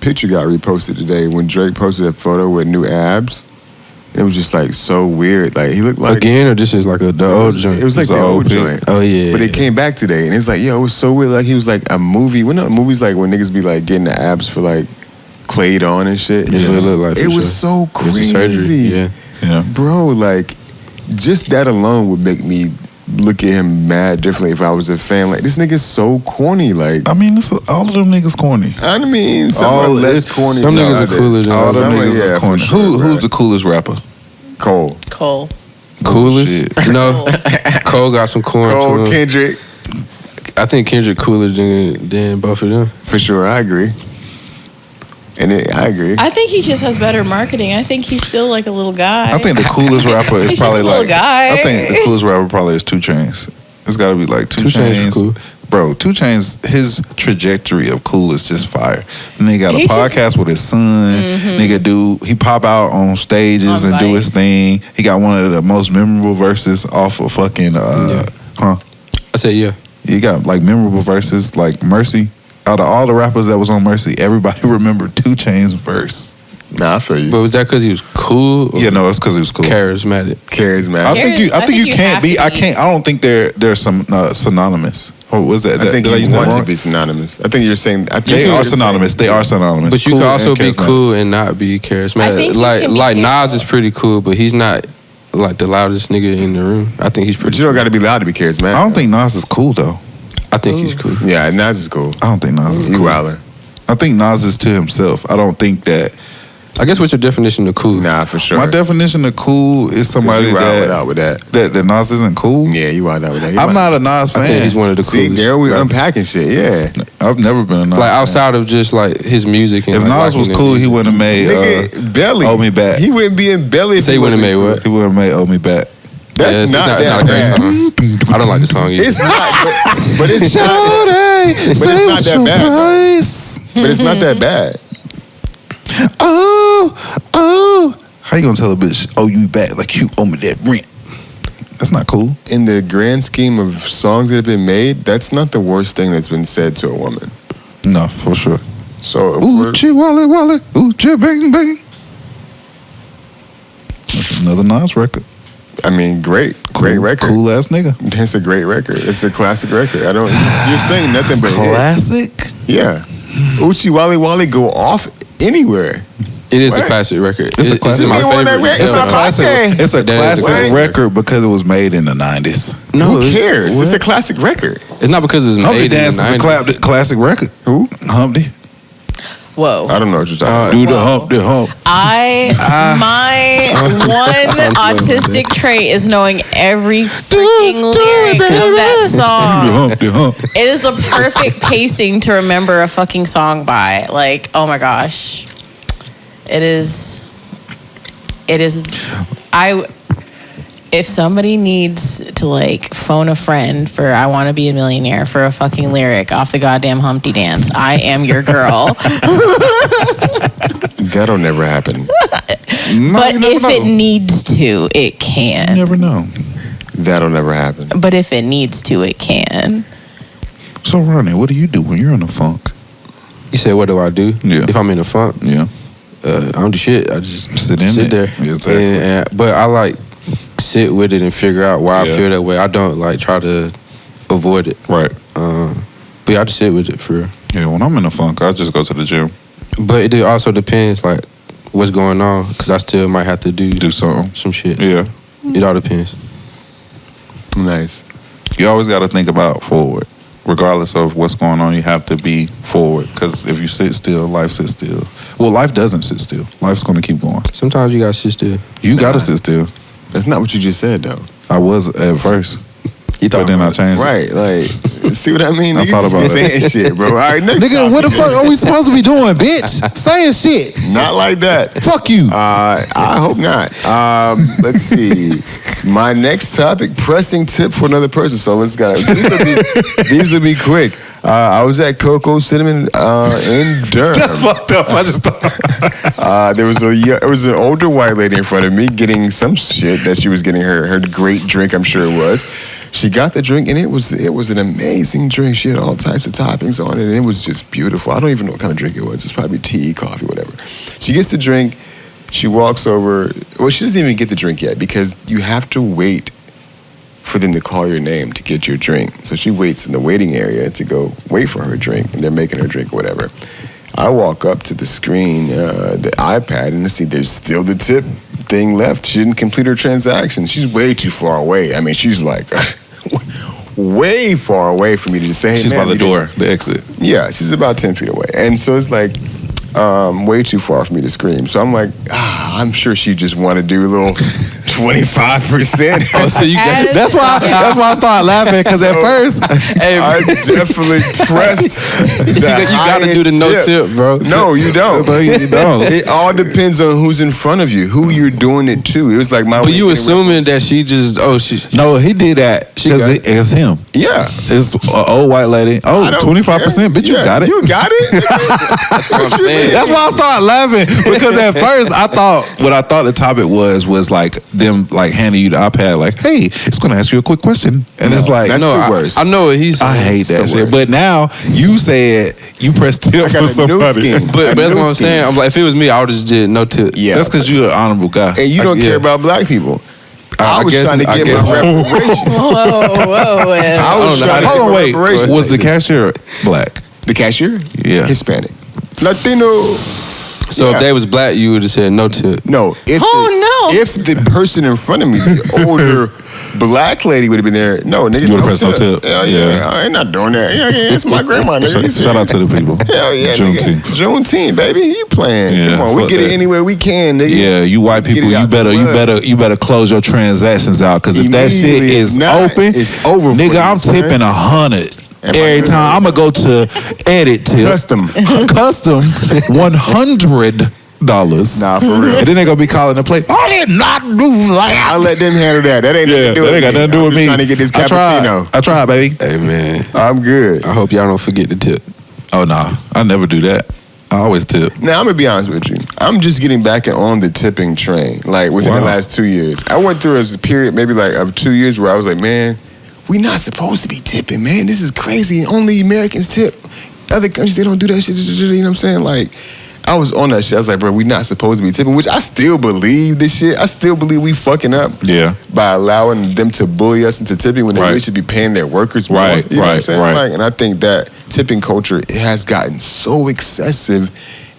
picture got reposted today when Drake posted a photo with new abs. It was just like so weird. Like he looked like Again, or this is like the old joint? It was like It's the an old old pic. joint. Oh, yeah. But it came back today, and it's like, yo, it was so weird. Like he was like a movie. When movies like when niggas be like getting the abs for like clayed on and shit. Yeah, it looked like it for was sure. so It's a crazy. surgery, yeah. Bro, like just that alone would make me look at him mad differently if I was a fan. Like this nigga's so corny. Like I mean, all of them niggas corny. I mean, some All are less this- corny. some than niggas are others. cooler than All others. them Some are- niggas yeah, is corny. for sure, Who's right. the coolest rapper? Cole? Cole. Coolest? Shit. No. Cole got some corn to Cole, him. Kendrick, I think Kendrick cooler than both of them. for sure. I agree. I agree. I think he just has better marketing. I think he's still like a little guy. I think the coolest rapper is He's probably just a little like. guy. I think the coolest rapper probably is 2 Chainz. It's got to be like 2 2 Chainz Chainz. is cool. Bro, 2 Chainz, his trajectory of cool is just fire. Nigga got a He just- podcast with his son. He pop out on stages On and do his Vice. thing. He got one of the most memorable verses off of fucking I said yeah. He got like memorable verses like Mercy. Out of all the rappers that was on Mercy, everybody remembered 2 Chainz verse. Nah, I feel you. But was that because he was cool? Or Yeah, no, it's because he was cool. charismatic. Charismatic. I think you. I think you can't have be. to I be. can't. I don't think they're some synonymous. Oh, was that? I think did I you use that want wrong? to be synonymous. I think you're saying. I think They you're are saying- synonymous. They are synonymous. But you Cool can also and be charismatic. cool and not be charismatic. I think you like can be Nas charismatic. is pretty cool, but he's not like the loudest nigga in the room. I think he's But pretty. you don't got to be loud to be charismatic. I don't think Nas is cool though. I think he's cool. Yeah, Nas is cool. I don't think Nas is You cool. wilder. I think Nas is to himself. I don't think that. I guess what's your definition of cool? Nah, for sure. My definition of cool is somebody you wild out that, with that. that Nas isn't cool. Yeah, you wild out with that. I'm not a Nas fan. I think he's one of the See, coolest. there we rappers. unpacking shit. Yeah, I've never been a Nas Like fan. outside of just like his music. And If like, Nas was liking cool, the he music. wouldn't have made nigga, Belly. Owe Me Back. He wouldn't be in Belly. If Say he wouldn't have made what? He would have made Owe Me Back. That's Yeah, it's not it's that a great bad. song. I don't like the song either. It's not, but it's not. But it's not that bad. though. But it's not that bad. Oh. How you gonna tell a bitch, owe you back like you owe me that rent? That's not cool. In the grand scheme of songs that have been made, that's not the worst thing that's been said to a woman. No, for sure. So if Ooh, we're- chi wally, ooh, chi bang bang. That's another Nas record. I mean, great record. Cool ass nigga. It's a great record. It's a classic record. I don't. You're saying nothing but hits. Classic. Yeah. Uchi Wally Wally go off anywhere. It is What? a classic record. It's a It- classic. my You want that favorite. record? It's Yeah. a classic. It's a That is a classic classic record because it was made in the 90s. No, Who cares? what? It's a classic record. It's not because it was Humpty made in Dance the is a 90s. classic record. Who? Humpty. Whoa. I don't know what you're talking about. Do the hump, the hump. My one autistic trait is knowing every freaking lyric of that song. The hump, the hump. It is the perfect pacing to remember a fucking song by. Like, oh my gosh. It is. If somebody needs to like phone a friend for "I Want to Be a Millionaire" for a fucking lyric off the goddamn Humpty Dance, I am your girl. That'll never happen. But if it needs to, it can. You never know. That'll never happen. But if it needs to, it can. So, Ronnie, what do you do when you're in a funk? You said, what do I do? Yeah. If I'm in a funk, Yeah. I don't do shit. I just Sit there. Exactly. But I like sit with it and figure out why I Yeah. feel that way. I don't like try to avoid it. Right. But yeah, I just sit with it for real. Yeah, when I'm in a funk, I just go to the gym. But it also depends like what's going on because I still might have to Do something. some shit. Yeah. It all depends. Nice. You always got to think about forward. Regardless of what's going on, you have to be forward. Because if you sit still, life sits still. Well, life doesn't sit still. Life's going to keep going. Sometimes you gotta sit still. You got to sit still. That's not what you just said, though. I was at first. You But then I changed it. Right, like, see what I mean? I thought about saying shit, bro. All right, next Nigga, what the fuck are we supposed to be doing, bitch? Saying shit. Not like that. Fuck you. I hope not. Let's see. My next topic: pressing tip for another person. So let's go. These will be quick. I was at Coco Cinnamon in Durham. Fucked up. I just thought. There was an older white lady in front of me getting some shit that she was getting her great drink. I'm sure it was. She got the drink and it was an amazing drink. She had all types of toppings on it and it was just beautiful. I don't even know what kind of drink it was. It was probably tea, coffee, whatever. She gets the drink. She walks over. Well, she doesn't even get the drink yet because you have to wait for them to call your name to get your drink. So she waits in the waiting area to go wait for her drink, and they're making her drink or whatever. I walk up to the screen, the iPad, and I see there's still the tip thing left. She didn't complete her transaction. She's way too far away. I mean, she's like way far away for me to just say, hey, She's man, by the door, the exit. Yeah, she's about 10 feet away. And so it's like way too far for me to scream. So I'm like, I'm sure she just want to do a little 25%. Oh, so you got That's why I started laughing because at first, I definitely pressed you gotta do the no tip, bro. No, you don't. you don't. It all depends on who's in front of you, who you're doing it to. It was like my. But you assuming that she just No, he did that because it's him. Yeah. It's an old white lady. Oh, I don't 25%. Bitch, you Yeah, got it. You got it. That's what I'm saying. That's why I started laughing because at first I thought the topic was like them like handing you the iPad like, hey, it's gonna ask you a quick question, and it's like, that's the worst. I know what he's. I hate that the shit. worst. But now you said you pressed tip I got for a new somebody. skin. But that's new what I'm skin. saying. I'm like, if it was me, I would just did no tip. Yeah. That's because you're an honorable guy. And you don't Yeah. care about black people. I was guess- trying to I get guess- my reparations. Whoa. I was don't know trying to how get Hold on, my wait. reparations. Was the cashier black? The cashier? Yeah. Hispanic. Latino. So Yeah. if they was black, you would have said no tip. No. If Oh, no. If the person in front of me, the older black lady would have been there, no, nigga. You would've pressed no tip. Hell yeah. Yeah. I ain't not doing that. Yeah, it's my grandma, nigga. Shout out to the people. Hell yeah, Juneteenth. nigga. Juneteenth, baby. You playing. Yeah, Come on, we fuck get it that. anywhere we can, nigga. Yeah, you white Get people, it out the you better close your transactions out because if that shit Immediately. is If not, open, it's over for nigga, you, I'm son. tipping 100 Am I every good? time. I'm gonna go to edit tip Custom. $100. Nah, for real. And then they gonna be calling the plate. I did not do that. I let them handle that. That ain't Yeah, nothing to do that with ain't got me. nothing to do I'm with just me. trying to get this I cappuccino. tried, baby. Hey man, I'm good. I hope y'all don't forget the tip. Oh nah, I never do that. I always tip. Now, I'm going to be honest with you. I'm just getting back on the tipping train, like within the Wow. last 2 years. I went through a period maybe like of 2 years where I was like, man, we not supposed to be tipping, man. This is crazy. Only Americans tip. Other countries, they don't do that shit. You know what I'm saying? Like, I was on that shit. I was like, bro, we not supposed to be tipping, which I still believe this shit. I still believe we fucking up Yeah. by allowing them to bully us into tipping when they Right. really should be paying their workers more. Right, You know what I'm right, saying? right. Like, and I think that tipping culture, it has gotten so excessive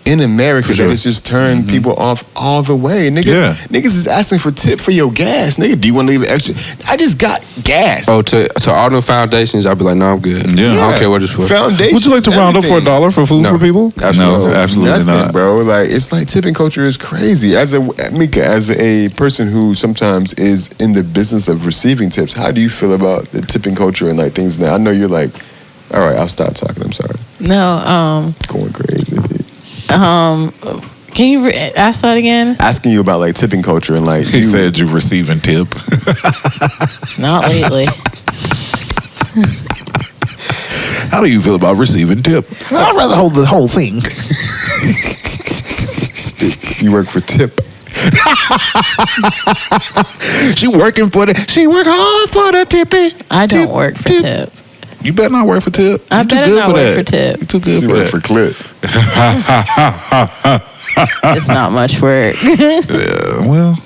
in America sure. that has just turned people off all the way. Niggas is asking for tip for your gas. Nigga, do you want to leave it extra? I just got gas. Oh, to all them foundations, I'd be like, no, I'm good. Yeah. I don't care what it's for. Foundation. Would you like to round up for $1 for food No. for people? Absolutely. No, absolutely Nothing, not. bro. Like, it's like tipping culture is crazy. As a person who sometimes is in the business of receiving tips, how do you feel about the tipping culture and like things now? I know you're like, all right, I'll stop talking. I'm sorry. No, Going crazy. can you ask that again? Asking you about like tipping culture and like He said you receiving tip. Not lately. How do you feel about receiving tip? I'd rather hold the whole thing. you work for tip. She work hard for the tippy. I don't work for tip. You better not work for tip. I You too better good not for work that. for tip. You too good You for work that. for clit. It's not much work. Yeah, well,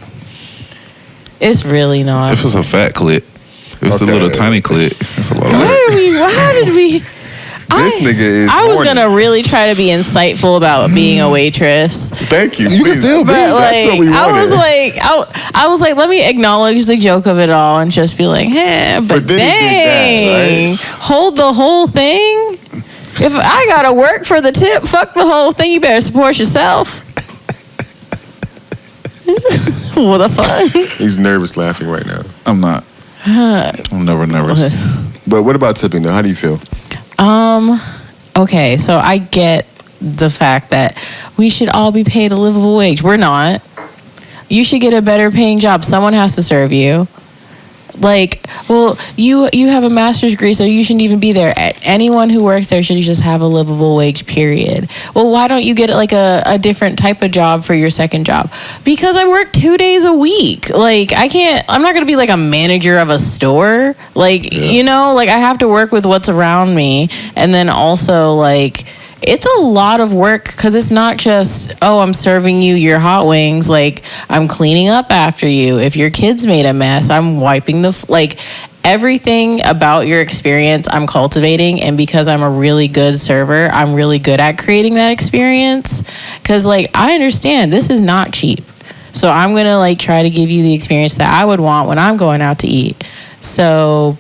It's really not. if it's a fat clit, if it's a Okay. little tiny clit, it's a lot of How work. did we? This nigga is I was horny. gonna really try to be insightful about being a waitress, Thank you. You can please. still be. but That's what we I was wanted. I was like, let me acknowledge the joke of it all and just be like, hey, but then he dang, did that, hold the whole thing. If I gotta work for the tip, fuck the whole thing. You better support yourself. What the fuck? He's nervous laughing right now. I'm not. I'm never nervous. But what about tipping though? How do you feel? Okay, so I get the fact that we should all be paid a livable wage. We're not. You should get a better paying job. Someone has to serve you. Like, well, you have a master's degree, so you shouldn't even be there. Anyone who works there should just have a livable wage, period. Well, why don't you get like a different type of job for your second job? Because I work 2 days a week. Like, I'm not going to be like a manager of a store. Like, you know, like I have to work with what's around me. And then also like, it's a lot of work because it's not just, oh, I'm serving you your hot wings. Like, I'm cleaning up after you. If your kids made a mess, I'm wiping like, everything about your experience I'm cultivating. And because I'm a really good server, I'm really good at creating that experience. Because, like, I understand this is not cheap. So I'm going to, like, try to give you the experience that I would want when I'm going out to eat. So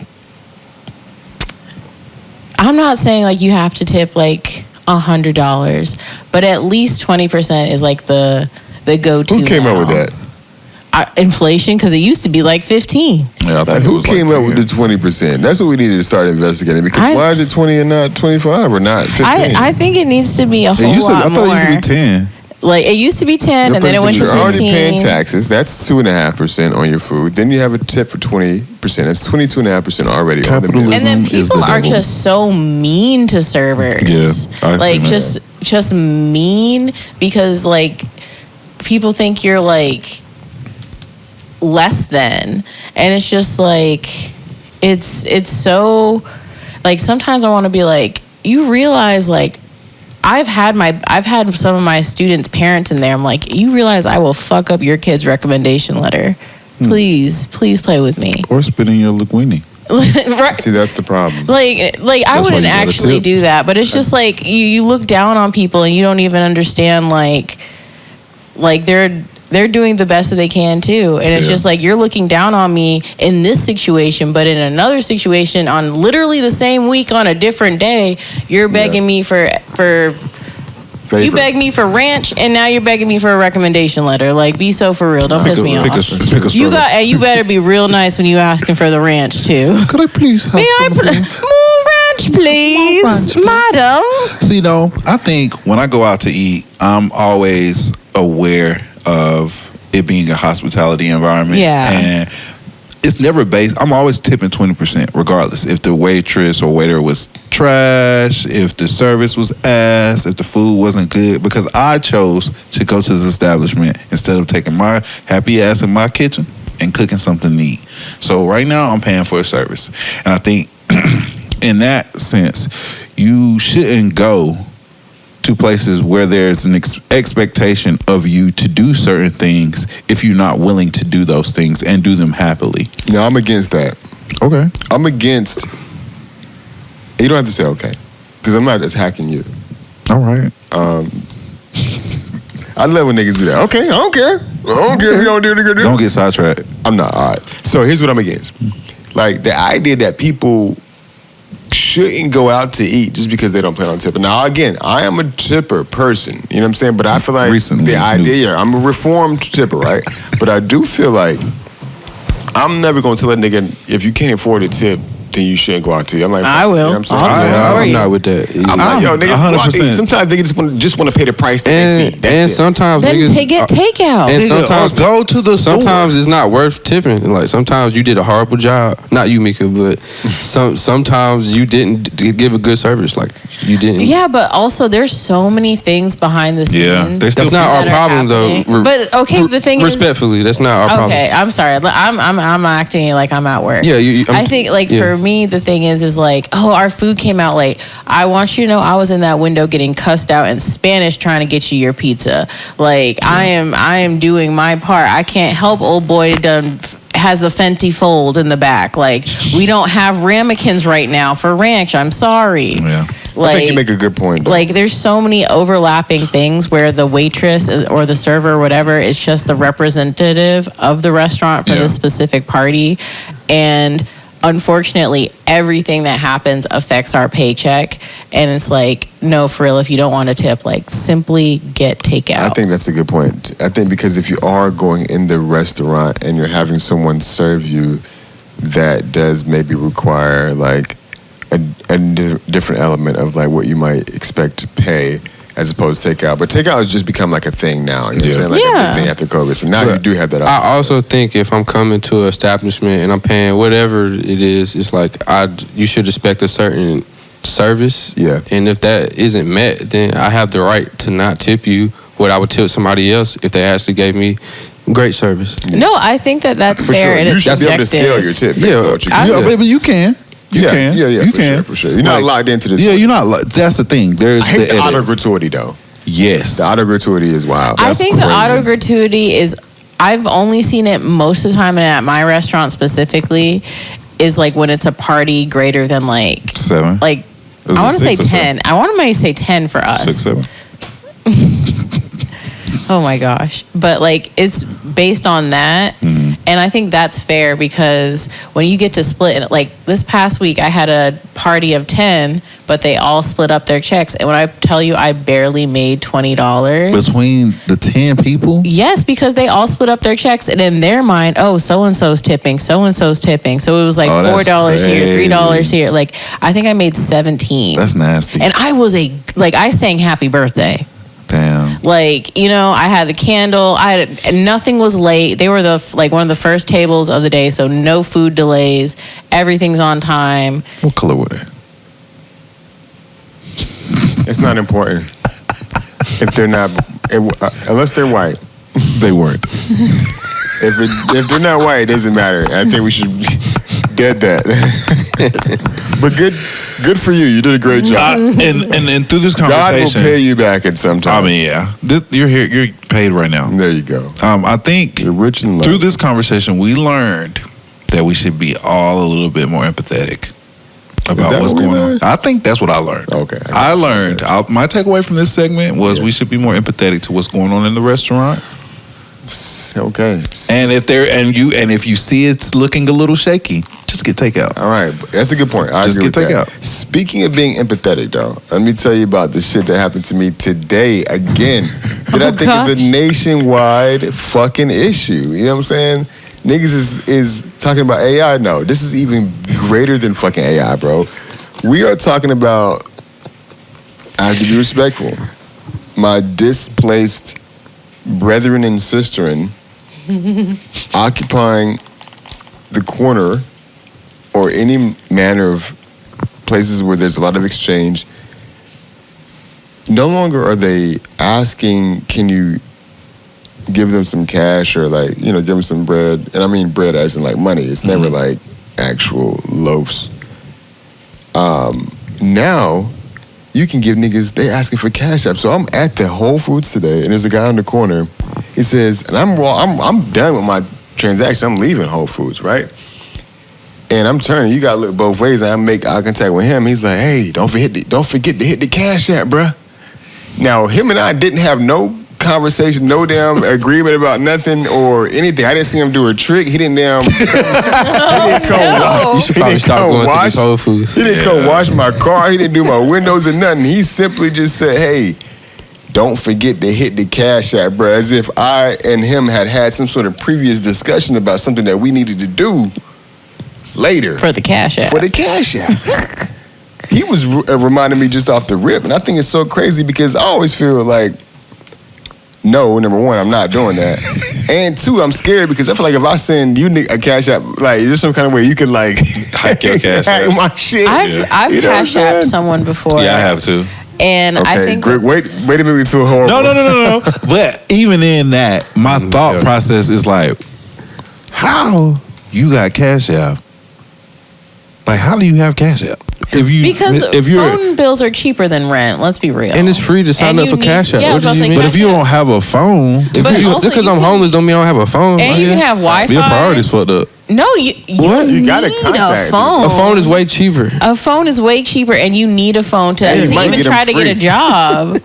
I'm not saying, like, you have to tip, like, $100, but at least 20% is like the go-to. Who came now. up with that? Inflation, because it used to be like 15. Yeah, I Like, think it who was came like up with the 20%? That's what we needed to start investigating. Because why is it 20 and not 25 or not 15? I think it needs to be a whole lot I thought more. it used to be 10. Like, it used to be 10, and then it went to You're already 15. paying taxes. That's 2.5% on your food. Then you have a tip for 20%. That's 22.5% already on the Capitalism. bill. And then is people the are devil. just so mean to servers. Yeah, I see like that. just mean because like people think you're like less than, and it's just like it's so like sometimes I want to be like, you realize like I've had some of my students' parents in there. I'm like, you realize I will fuck up your kid's recommendation letter. Please play with me. Or spitting your linguine. Right. See, that's the problem. Like I That's why wouldn't you gotta actually tip. do that, but it's just like you look down on people and you don't even understand like they're doing the best that they can too, and it's Yeah. just like you're looking down on me in this situation, but in another situation on literally the same week on a different day, you're begging me for you begged me for ranch, and now you're begging me for a recommendation letter. Like, be so for real. Don't piss me off. Pick a You struggle. and you better be real nice when you asking for the ranch too. Could I please have May I some of more ranch, please, More ranch, please. madam? See, though, I think when I go out to eat, I'm always aware of it being a hospitality environment. Yeah. And it's never based, I'm always tipping 20%, regardless. If the waitress or waiter was trash, if the service was ass, if the food wasn't good, because I chose to go to this establishment instead of taking my happy ass in my kitchen and cooking something to eat. So right now, I'm paying for a service. And I think in that sense, you shouldn't go to places where there's an expectation of you to do certain things if you're not willing to do those things and do them happily. No, I'm against that. Okay. I'm against. You don't have to say okay, because I'm not attacking you. All right. I love when niggas do that. Okay, I don't care. I don't care if you don't do the good. Don't get sidetracked. I'm not. All right. So here's what I'm against. Like the idea that people shouldn't go out to eat just because they don't plan on tipping. Now, again, I am a tipper person. You know what I'm saying? But I feel like Recently, the idea, I'm a reformed tipper, right? But I do feel like I'm never going to tell a nigga, if you can't afford a tip, then you shouldn't go out to eat. I'm like, I will. You know what I'm saying? I'm not with that. I'm like, yo, nigga, go out to eat. 100%. Sometimes niggas just want to pay the price that they see. And sometimes Then niggas get takeout. And Nigga, sometimes go to the store. Sometimes it's not worth tipping. Like sometimes you did a horrible job. Not you, Mika, but sometimes you didn't give a good service. Like you didn't. Yeah, but also there's so many things behind the scenes. Yeah, they still That's not our that are problem, though. happening. But okay, the thing is, respectfully, that's not our problem. okay, I'm sorry. I'm acting like I'm at work. Yeah, I think like for me, the thing is like, oh, our food came out late. I want you to know I was in that window getting cussed out in Spanish trying to get you your pizza. Like I am doing my part. I can't help old boy has the Fenty fold in the back. Like we don't have ramekins right now for ranch. I'm sorry. Yeah. I think you make a good point, though. Like there's so many overlapping things where the waitress or the server or whatever is just the representative of the restaurant for the specific party. And unfortunately, everything that happens affects our paycheck. And it's like, no, for real, if you don't want to tip, like simply get takeout. I think that's a good point. I think because if you are going in the restaurant and you're having someone serve you, that does maybe require like a different element of like what you might expect to pay as opposed to takeout. But takeout has just become like a thing now. You know what I'm saying? Like a big thing after COVID. So now you do have that option. I also think if I'm coming to an establishment and I'm paying whatever it is, it's like you should expect a certain service. Yeah. And if that isn't met, then I have the right to not tip you what I would tip somebody else if they actually gave me great service. No, I think that's For fair. sure. And You it's should be able to scale your tip. based on what you can do. But you can. You can. Yeah, you for can. Sure, for sure. You're not locked into this. Yeah, you're not. That's the thing. There's I hate the edit. auto gratuity though. Yes. The auto gratuity is wild. I That's think crazy. the auto gratuity is, I've only seen it most of the time, and at my restaurant specifically, is like when it's a party greater than like 7. Like, Was I it want to say 6 or 10. I want to say 10 for us. 6, 7. Oh my gosh. But like it's based on that. And I think that's fair because when you get to split it, like this past week I had a party of 10, but they all split up their checks. And when I tell you I barely made $20 Between the 10 people? Yes, because they all split up their checks, and in their mind, oh, so and so's tipping, so and so's tipping. So it was like $4 here, $3 here. Like I think I made 17. That's nasty. And I sang happy birthday. Damn. Like, you know, I had the candle. Nothing was late. They were one of the first tables of the day, so no food delays. Everything's on time. What color were they? It's not important if they're not, unless they're white. They weren't. If they're not white, it doesn't matter. I think we should dead that. But good for you. You did a great job. And through this God conversation, will pay you back at some time. I mean, yeah, you're here. You're paid right now. There you go. I think You're rich and loved. through this conversation, we learned that we should be all a little bit more empathetic about that what's what we going on. learned? I think that's what I learned. Okay. I learned. My takeaway from this segment was we should be more empathetic to what's going on in the restaurant. Okay. And if you see it's looking a little shaky, just get takeout. All right. That's a good point. I Just agree get with that. takeout. Speaking of being empathetic, though, let me tell you about the shit that happened to me today again that I think is a nationwide fucking issue. You know what I'm saying? Niggas is talking about AI. No, this is even greater than fucking AI, bro. We are talking about, I have to be respectful, my displaced brethren and sisterin occupying the corner or any manner of places where there's a lot of exchange. No longer are they asking, can you give them some cash or like, you know, give them some bread. And I mean bread as in like money. It's never like actual loaves. Now you can give niggas, they asking for cash app. So I'm at the Whole Foods today and there's a guy on the corner. He says, and I'm done with my transaction. I'm leaving Whole Foods, right? And I'm turning. You gotta look both ways. And I make eye contact with him. He's like, "Hey, don't forget to hit the cash app, bruh." Now him and I didn't have no conversation, no damn agreement about nothing or anything. I didn't see him do a trick. He didn't damn. He didn't come You should probably stop going to these Whole Foods. He didn't come wash my car. He didn't do my windows or nothing. He simply just said, "Hey, don't forget to hit the Cash App, bro." As if I and him had some sort of previous discussion about something that we needed to do later For the Cash App. For the Cash App. He was reminding me just off the rip, and I think it's so crazy because I always feel like, no, number one, I'm not doing that, and two, I'm scared because I feel like if I send you a Cash App, like there's some kind of way you could like hack your Cash App. my shit. I've You know what I'm Cash Apped saying? someone before. Yeah, I have too. And Okay, I think Greg, wait to make me feel horrible. No. But even in that, my thought process is like, how you got Cash App? Like, how do you have Cash App? because if you're, phone bills are cheaper than rent. Let's be real. And it's free to sign And up you for need- Cash App. yeah, I What was do about you to say mean? but if you don't have a phone, But also because you I'm can- homeless don't mean I don't have a phone. and you can have Wi-Fi. your priorities fucked up. No, you What? You need gotta a contact phone. A phone is way cheaper. A phone is way cheaper, and you need a phone to Hey, you might even get 'em try to get a free. job.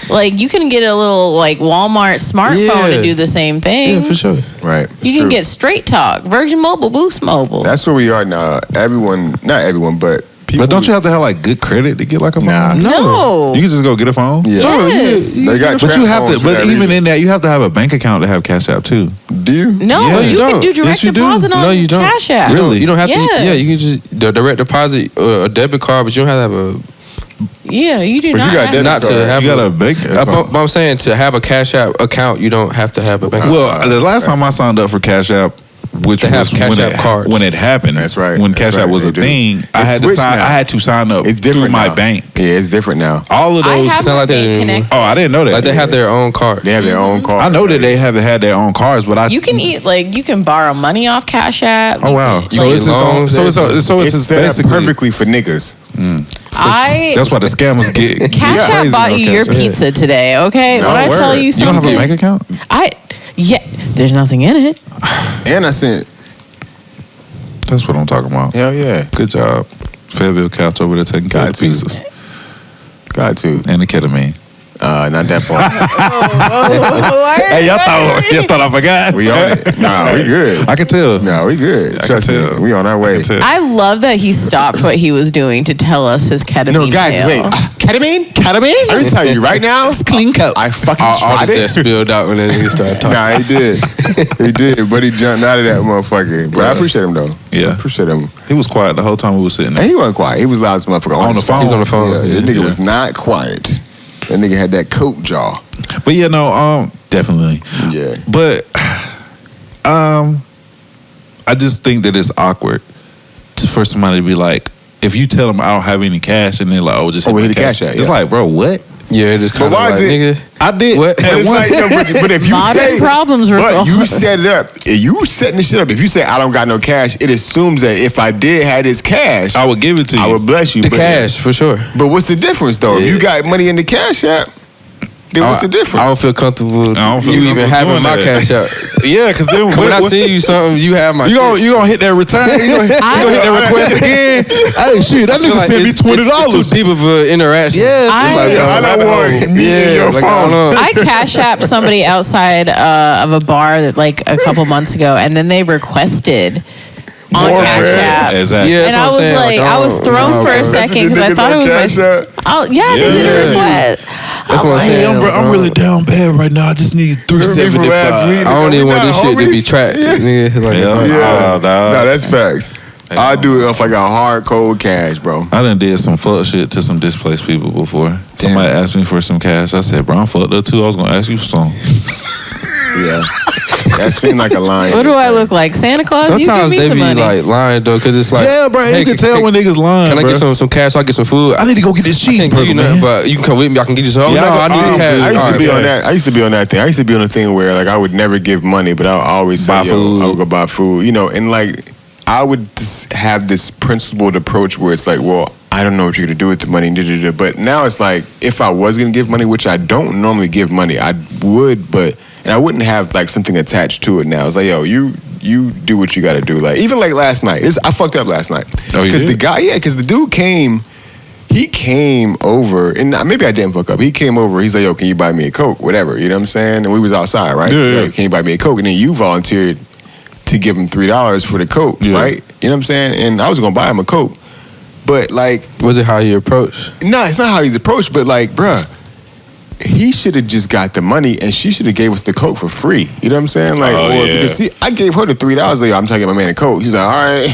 Like you can get a little like Walmart smartphone Yeah. to do the same thing. Yeah, for sure. Right. You it's can true. get Straight Talk, Virgin Mobile, Boost Mobile. That's where we are now. Everyone, not everyone, but people. But don't you have to have like good credit to get like a phone? Nah. no. You can just go get a phone. Yeah. Yes. They got But you trap have to. phones for But that even reason. in that, you have to have a bank account to have Cash App too. Do you? No, Yeah. you You can don't. do direct Yes, you do. deposit on No, you don't. Cash App. Really? You don't have Yes. to. Yeah, you can just the direct deposit a debit card, but you don't have to have Yeah, you do But you not. got have debit not to card. have You got a bank account. But I'm saying to have a Cash App account, you don't have to have a bank account. Well, the last time I signed up for Cash App, which They have was Cash when App it, cards. when it happened. That's right. When That's Cash App right. was They a do. thing, I It's had to switched sign. now. I had to sign up It's through different my now. bank. Yeah, it's different now. All of I those. have It's not my like that bank anymore. connected. Oh, I didn't know that. Like they have their own card. They have their own card. I know that they haven't had their own cards, but I. You can eat like you can borrow money off Cash App. Oh wow! You So can, it's its own. loans, So it's It's set up basically perfecally for niggas. That's why the scammers get. Cash get App crazy bought on you your Cash App. pizza today. Okay, No, when I tell word. you You don't something, have a bank account? yeah, there's nothing in it. And I sent, That's what I'm talking about. hell yeah, Good job, Fairville Couch over there taking care of Got the to. pizzas got to. and the ketamine. Not that part. Hey, y'all thought I forgot? We on it. Nah, we good. I can tell. No, we good. I can Trust me. tell. We on our way. I can tell. I love that he stopped what he was doing to tell us his ketamine. No, guys, tale. wait. Ketamine? Ketamine? Let me tell you right now. Clean coat. I fucking All tried this that it. spilled out when they niggas started talking. Nah, he did. He did, but he jumped out of that motherfucker. But I appreciate him though. Yeah. I appreciate him. He was quiet the whole time we was sitting there. And he wasn't quiet. He was loud as a motherfucker. On the phone. He was on the phone. Yeah, Yeah, that nigga yeah. was not quiet. That nigga had that coat jaw. But yeah, no, definitely. Yeah. But I just think that it's awkward for somebody to be like, if you tell them I don't have any cash, and they're like, "Oh, just hit we my hit the cash out, It's yeah. like, bro, what? Yeah, it is kind of why like, is it- nigga. I did. What? But At it's one- like, no, but if you Modern say problems, but Rafael. you set it up, if you setting the shit up. If you say I don't got no cash, it assumes that if I did have this cash, I would give it to you. I would bless you. The but, cash, for sure. But what's the difference though? If you got money in the cash app, then what's the difference? I don't feel comfortable I don't feel you even comfortable having my doing cash that. out. Yeah, because then When I what- send you something, you have my you shit. gonna hit that return? You gonna hit that request again? Hey, shit, that I feel nigga like sent me it's $20. too deep of an interaction. Yes, I- it's like, Yeah, I don't want me in your like, I phone. don't know. I Cash App somebody outside of a bar that like a couple months ago, and then they requested on More Cash bread. App. Exactly. Yeah, that's And I what I'm was saying. like, I was thrown for a That's the second because I niggas thought it on was Cash my. App. Oh yeah, they did a request. That's what I'm saying. Hey, I'm really down bad right now. I just need Remember me from last week? 375. I don't even We want not this shit to be homies? tracked. Yeah. Nigga, like, Yeah. Yeah. Oh, dog. No, that's facts. I do it if I got hard cold cash, bro. I done did some fuck shit to some displaced people before. Somebody asked me for some cash. I said, bro, I'm fucked up too. I was gonna ask you for some. Yeah. That seemed like a line. What do I look like? Santa Claus? You give sometimes me they some be money. like lying though, because it's like, Yeah, bro, you can tell when niggas lying, Can I bro. get some cash so I get some food? I need to go get this I can't give you cheeseburger, nothing, man. but you can come with me. I can get you some. Oh, Yeah, no, I I go- need cash. I used to All be right, on bet. that. I used to be on that thing. I used to be on a thing where like I would never give money, but I would always say, Buy food. I would go buy food. You know, and like I would just have this principled approach where it's like, well, I don't know what you're gonna do with the money, but now it's like if I was gonna give money, which I don't normally give money, I would, but and I wouldn't have like something attached to it. Now it's like, yo, you do what you got to do. Like even like last night, I fucked up last night Oh, you because the did? guy, because the dude came he came over, and maybe I didn't fuck up. He came over. He's like, "Yo, can you buy me a Coke?" Whatever, you know what I'm saying? And we was outside, right? Yeah. Like, can you buy me a Coke? And then you volunteered to give him $3 for the Coke, right? You know what I'm saying? And I was gonna buy him a Coke, but like, Was it how you approached? no, it's not how he's approached. But like, bruh, he should have just got the money, and she should have gave us the Coke for free. You know what I'm saying? Like, because see, I gave her the $3. Like, I'm trying to get my man a Coke. She's like, all right,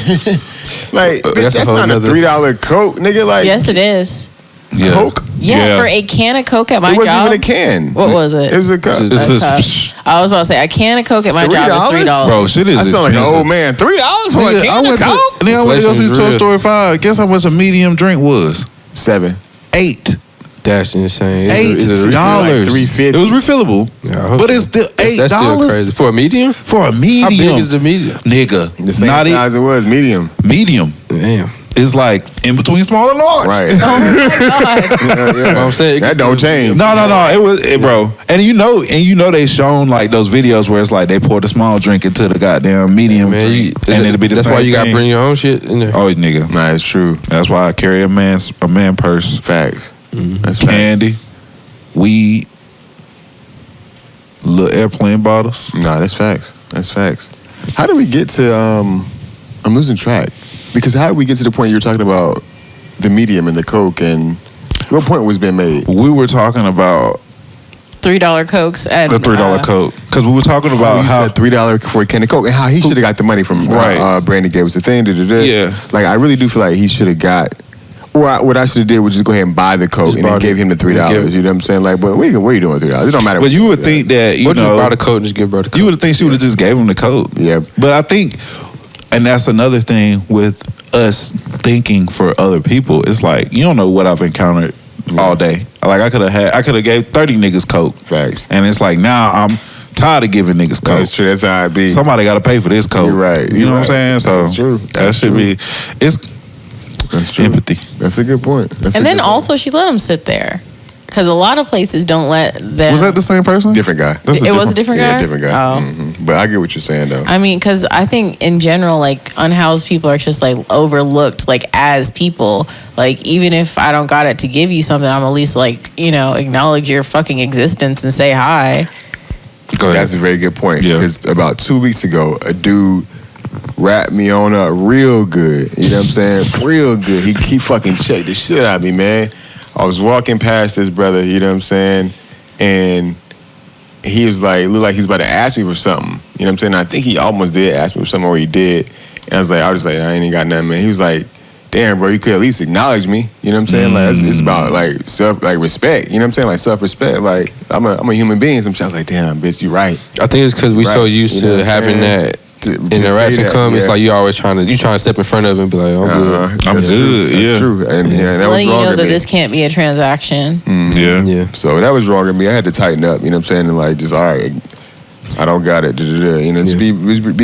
like, bitch, that's not a $3 Coke, nigga. Like, Yes, it is. Yeah. Coke. Yeah, for a can of Coke at my It wasn't job. even a can. What was it? It was a cup. It's A just, cup. I was about to say a can of Coke at my job is $3. bro, shit is I sound like an expensive. old man. $3 for a Nigga, can of Coke? Nigga, I went to go see Inflation's Toy real. Story 5. Guess how much a medium drink was? $7. 8. That's insane. $8. like $3.50. It was refillable. Yeah, I hope But so. it's still $8. That's still crazy. For a medium? For a medium. How big is the medium? Nigga. The same not size it was, medium. medium. Damn. It's like in between small and large. Right. Oh my god! What I'm saying, it That can don't still- change. No. It was, bro. And you know they shown like those videos where it's like they pour the small drink into the goddamn medium Man, drink, and it'll be the that's same why you gotta thing. bring your own shit in there. Oh, nigga. Nah, it's true. That's why I carry a man purse, Facts. That's facts. candy, weed, little airplane bottles. Nah, that's facts. That's facts. How did we get to, I'm losing track. Because how did we get to the point you were talking about the medium and the Coke, and what point was being made? We were talking about $3 Cokes at the $3 Coke because we were talking about You how said $3 for a can of Coke, and how he should have got the money from Right. Brandy gave us the thing. Yeah. Like, I really do feel like he should have got, or what I should have did was just go ahead and buy the Coke Just and then bought give it. him the $3. Give- You know what I'm saying? Like, but what are you doing with $3? It don't matter. But you would think that you What just know brought a coat and just give bro the coat? you would think she would have just gave him the Coke. Yeah. But I think, and that's another thing with us thinking for other people. It's like you don't know what I've encountered all day. Like I could have gave 30 niggas Coke. Facts. And it's like now I'm tired of giving niggas Coke. That's true. That's how it be. Somebody got to pay for this Coke. You're right. You You're know right. what I'm saying? So That's true. that That's should true. be. It's That's true. empathy. That's a good point. That's a And then good point. also she let him sit there because a lot of places don't let them. Was that the same person? different guy. That's It was a different guy. Yeah, different guy. Oh. Mhm. But I get what you're saying though. I mean, because I think in general, like unhoused people are just like overlooked, like as people. Like even if I don't got it to give you something, I'm at least like acknowledge your fucking existence and say hi. Go ahead. That's a very good point. Yeah. Because about 2 weeks ago, a dude wrapped me on up real good. You know what I'm saying? Real good. He fucking checked the shit out of me, man. I was walking past this brother, you know what I'm saying? And he was like, looked like he was about to ask me for something. You know what I'm saying? I think he almost did ask me for something, or he did. And I was like, I ain't got nothing, man. He was like, damn, bro, you could at least acknowledge me. You know what I'm saying? Like, it's about like respect. You know what I'm saying? Like self-respect. Like I'm a human being. Sometimes I was like, damn, bitch, you right. I think it's because we so Right. used You know to what I'm having saying? that To say interaction that, come. It's yeah. like you always trying to step in front of him and be like, I'm good. I'm That's good, true. That's yeah. true. And that was Letting you wrong know of that me. this can't be a transaction. Yeah. Yeah. So that was wrong of me. I had to tighten up. You know what I'm saying? And like, just all right, I don't got it. You know, just be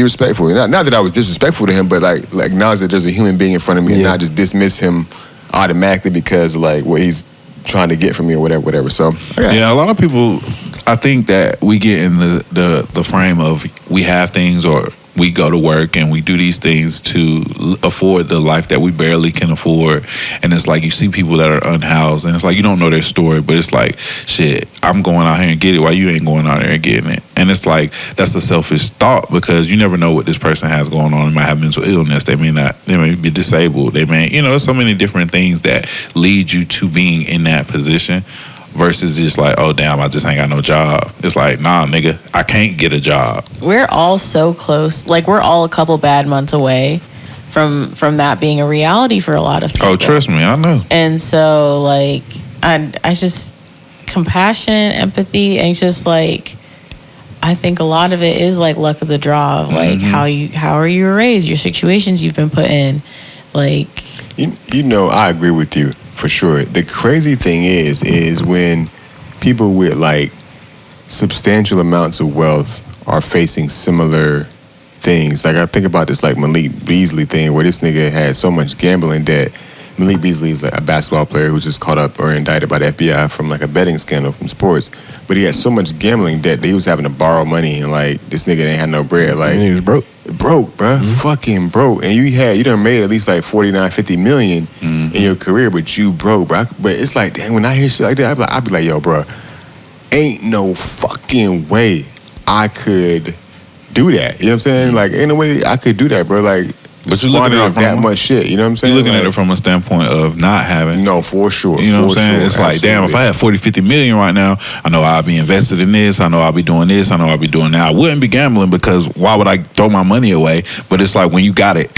respectful. Not that I was disrespectful to him, but like acknowledge that there's a human being in front of me and not just dismiss him automatically because of like what he's trying to get from me or whatever. So Yeah, a lot of people, I think that we get in the frame of we have things or we go to work and we do these things to afford the life that we barely can afford. And it's like you see people that are unhoused and it's like you don't know their story, but it's like, shit, I'm going out here and get it while you ain't going out there and getting it. And it's like, that's a selfish thought because you never know what this person has going on. They might have mental illness. They may be disabled. They may, there's so many different things that lead you to being in that position. Versus just like, oh damn, I just ain't got no job. It's like, nah, nigga, I can't get a job. We're all so close. Like we're all a couple bad months away from that being a reality for a lot of people. Oh, trust me, I know. And so like I just compassion, empathy, and just like I think a lot of it is like luck of the draw of like how are you raised, your situations you've been put in. Like I agree with you for sure. The crazy thing is when people with like substantial amounts of wealth are facing similar things. Like I think about this like Malik Beasley thing where this nigga had so much gambling debt. Malik Beasley is like a basketball player who's just caught up or indicted by the FBI from like a betting scandal from sports. But he had so much gambling debt that he was having to borrow money and like this nigga didn't have no bread. Like He was broke. broke, bro. Fucking broke. And you done made at least like 49, 50 million in your career, but you broke, bro. But it's like, dang, when I hear shit like that, I be like, yo, bro, ain't no fucking way I could do that. You know what I'm saying? Like, ain't no way I could do that, bro. Like, but you're looking at it from that much shit. You know what I'm saying? You're looking at it from a standpoint of not having. No, for sure. You know what I'm saying? Sure, it's like, damn, if I had 40, 50 million right now, I know I'll be invested in this. I know I'll be doing this. I know I'll be doing that. I wouldn't be gambling because why would I throw my money away? But it's like when you got it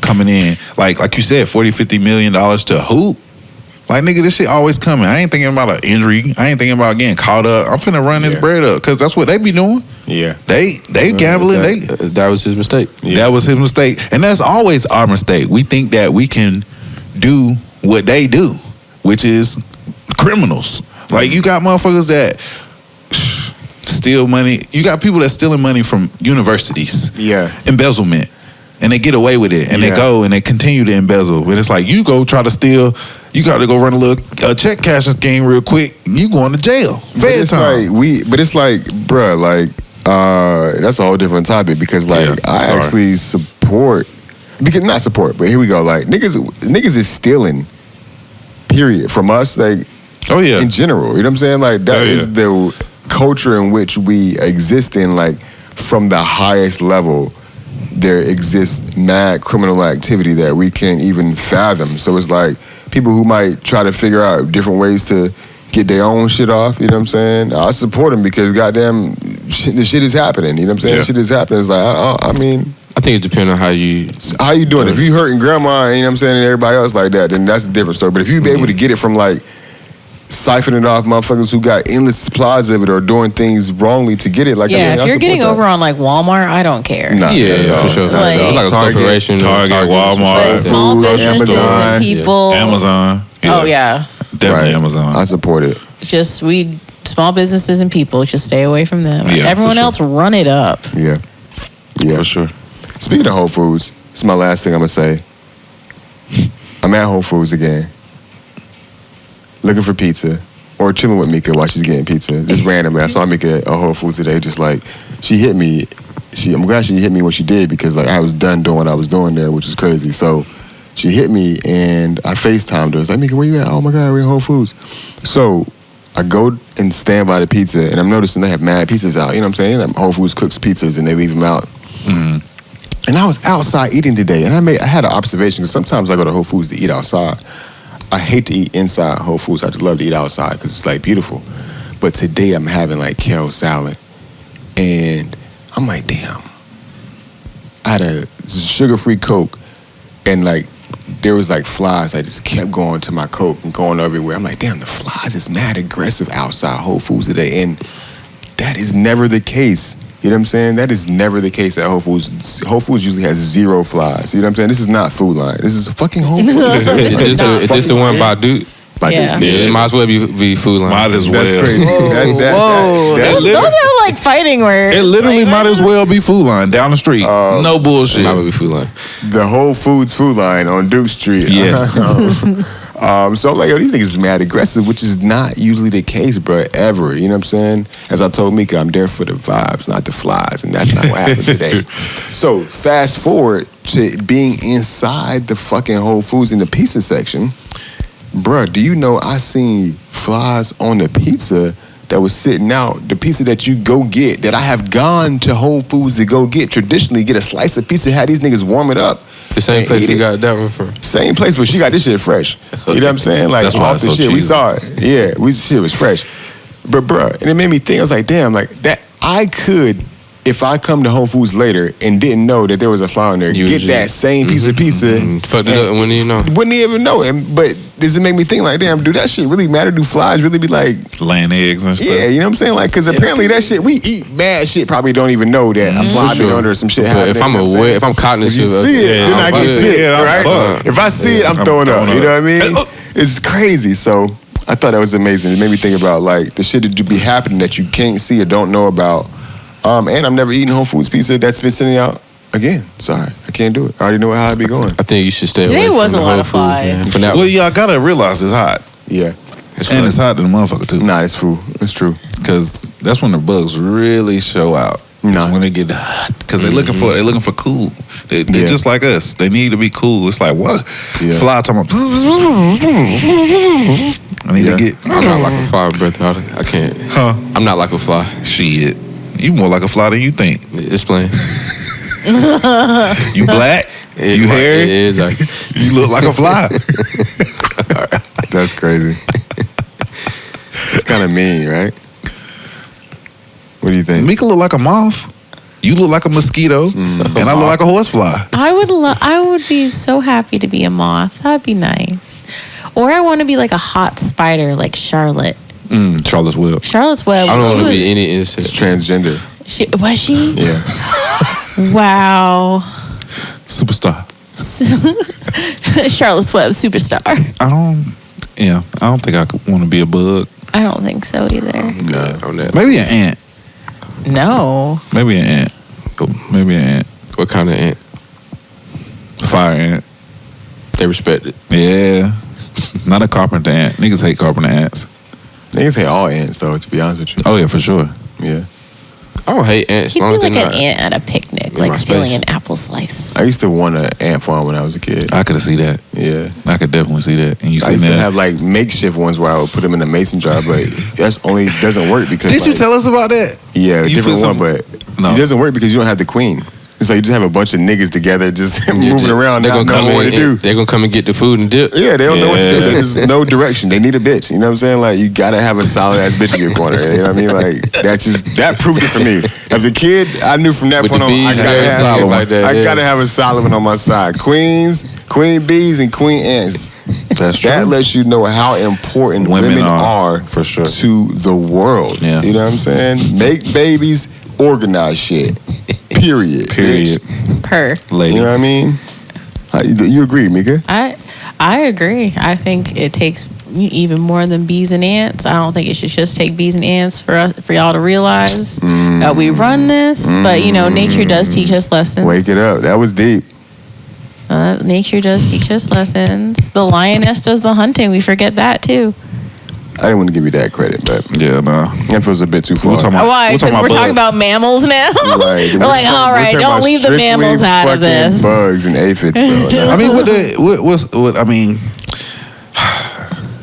coming in, like you said, 40, 50 million dollars to hoop. Like, nigga, this shit always coming. I ain't thinking about an injury. I ain't thinking about getting caught up. I'm finna run this bread up because that's what they be doing. Yeah. They gambling. That was his mistake. Yeah. That was his mistake. And that's always our mistake. We think that we can do what they do, which is criminals. Like, you got motherfuckers that steal money. You got people that stealing money from universities. Yeah. Embezzlement. And they get away with it. And they go and they continue to embezzle. But it's like, you go try to steal, you got to go run a little check cashing scheme real quick, and you going to jail. Fed time. But it's like, bruh, like, that's a whole different topic because, like, I actually support, because not support, but here we go. Like, niggas is stealing, period, from us, like, in general. You know what I'm saying? Like, that is the culture in which we exist in, like, from the highest level. There exists mad criminal activity that we can't even fathom. So it's like people who might try to figure out different ways to get their own shit off, you know what I'm saying? I support them because goddamn, the shit is happening, you know what I'm saying? Shit is happening. It's like, I mean... I think it depends on how you doing. If you hurting grandma, you know what I'm saying, and everybody else like that, then that's a different story. But if you be able to get it from, like, siphoning it off motherfuckers who got endless supplies of it or doing things wrongly to get it. Like, if you're getting over on like Walmart, I don't care. Nah, for sure. Like, it's like a corporation, Target, Walmart, but small businesses Amazon, and people. Amazon. Yeah. Oh yeah, definitely Amazon. I support it. Just small businesses and people, just stay away from them. Yeah, everyone else run it up. Yeah, for sure. Speaking of Whole Foods, this is my last thing I'm gonna say. I'm at Whole Foods again, looking for pizza. Or chilling with Mika while she's getting pizza. Just randomly. I saw Mika at Whole Foods today, just like, she hit me. I'm glad she hit me when she did because, like, I was done doing what I was doing there, which is crazy. So she hit me and I FaceTimed her. I was like, Mika, where you at? Oh my God, we're at Whole Foods. So I go and stand by the pizza and I'm noticing they have mad pizzas out. You know what I'm saying? Whole Foods cooks pizzas and they leave them out. Mm-hmm. And I was outside eating today and I had an observation because sometimes I go to Whole Foods to eat outside. I hate to eat inside Whole Foods. I just love to eat outside because it's, like, beautiful. But today I'm having, like, kale salad. And I'm like, damn. I had a sugar-free Coke. And, like, there was, like, flies. I just kept going to my Coke and going everywhere. I'm like, damn, the flies is mad aggressive outside Whole Foods today. And that is never the case. You know what I'm saying? That is never the case at Whole Foods. Whole Foods usually has 0 flies. You know what I'm saying? This is not Food Line. This is fucking Whole Foods. Is this the one by Duke? Yeah. It might as well be Food Line. Might as well. That's crazy. Whoa. Those are like fighting words. It literally might as well be Food Line down the street. No bullshit. It might be Food Line. The Whole Foods Food Line on Duke Street. Yes. So I'm like, yo, these niggas is mad aggressive, which is not usually the case, bro, ever. You know what I'm saying? As I told Mika, I'm there for the vibes, not the flies, and that's not what happened today. So fast forward to being inside the fucking Whole Foods in the pizza section. Bruh, do you know I seen flies on the pizza that was sitting out, the pizza that you go get, that I have gone to Whole Foods to go get, traditionally get a slice of pizza, have these niggas warm it up. The same place we got that one from. Same place, but she got this shit fresh. You know what I'm saying? Like, that's why off the so shit. cheesy. We saw it. Yeah, shit was fresh. But bruh, and it made me think, I was like, damn, like that I could, if I come to Whole Foods later and didn't know that there was a fly on there, get that same piece of pizza. Fucked it up and wouldn't even know. Wouldn't even know. But does it make me think like, damn, do that shit really matter? Do flies really be like laying eggs and stuff? Yeah, you know what I'm saying? Like, because apparently that shit, we eat bad shit, probably don't even know that a fly been under some shit happening. If I'm aware, if I'm cognizant if you of see it, yeah, then I get sick, right? fucked. If I see it, I'm throwing up. You know what I mean? It's crazy. So I thought that was amazing. It made me think about, like, the shit that be happening that you can't see or don't know about. And I'm never eating Whole Foods pizza that's been sitting out again. Sorry, I can't do it. I already know how it be going. I think you should stay Today away from was the a lot Whole of Foods, flies. man. For now, Well, y'all gotta realize it's hot. Yeah. It's hot than a motherfucker too. Nah, it's true. It's true. Because that's when the bugs really show out. No. When they get because they're looking for cool. They're just like us. They need to be cool. It's like what? Yeah. Fly talking about. I need to get. I'm not like a fly, brother. I can't. Huh? I'm not like a fly. Shit. You more like a fly than you think. Explain. You black. You hairy. It is. You look like a fly. That's crazy. It's kind of mean, right? What do you think? Mika look like a moth. You look like a mosquito, and I look like a horsefly. I would be so happy to be a moth. That'd be nice. Or I want to be like a hot spider, like Charlotte. Charlotte's Web. Charlotte's Web. I don't want to be any insect. Transgender. Was she? Yeah. Wow. Superstar. Charlotte's Web superstar. I don't think I could want to be a bug. I don't think so either. No. On that. Maybe an ant. No. Maybe an ant. Maybe an ant. What kind of ant? Fire ant. They respect it. Yeah. Not a carpenter ant. Niggas hate carpenter ants. Niggas hate all ants, though, to be honest with you. Oh, yeah, for sure. Yeah. I don't hate ants as He'd long be as like they're an not. ant at a picnic, in like my stealing space. an apple slice. I used to want an ant farm when I was a kid. I could see that. Yeah. I could definitely see that. And you I seen used that. to have like makeshift ones where I would put them in a mason jar, but that's only doesn't work because. Did you like, tell us about that? Yeah, a You different put one, some- but No. it doesn't work because you don't have the queen. It's like you just have a bunch of niggas together just moving around, They're not gonna come knowing what in. to do. They're gonna come and get the food and dip. Yeah, they don't know what to do. Yeah. There's no direction. They need a bitch. You know what I'm saying? Like, you gotta have a solid ass bitch in your corner. You know what I mean? Like, that proved it for me. As a kid, I knew from that With point the on, bees, very solid like that, I yeah. gotta have a solid one on my side. Queen bees, and queen ants. That's true. That lets you know how important women are for sure. to the world. Yeah. You know what I'm saying? Make babies, organize shit. Period. Period. Bitch. Lady. You know what I mean? You agree, Mika? I agree. I think it takes even more than bees and ants. I don't think it should just take bees and ants for y'all to realize that we run this. But nature does teach us lessons. Wake it up. That was deep. Nature does teach us lessons. The lioness does the hunting. We forget that too. I didn't want to give you that credit, but Yeah, nah. that feels a bit too far. We're talking about- Why? Because we're talking bugs. about mammals now. Right. We're like, all right, talking don't about leave the strictly mammals out of fucking this. Bugs and aphids, bro. No. I mean, I mean,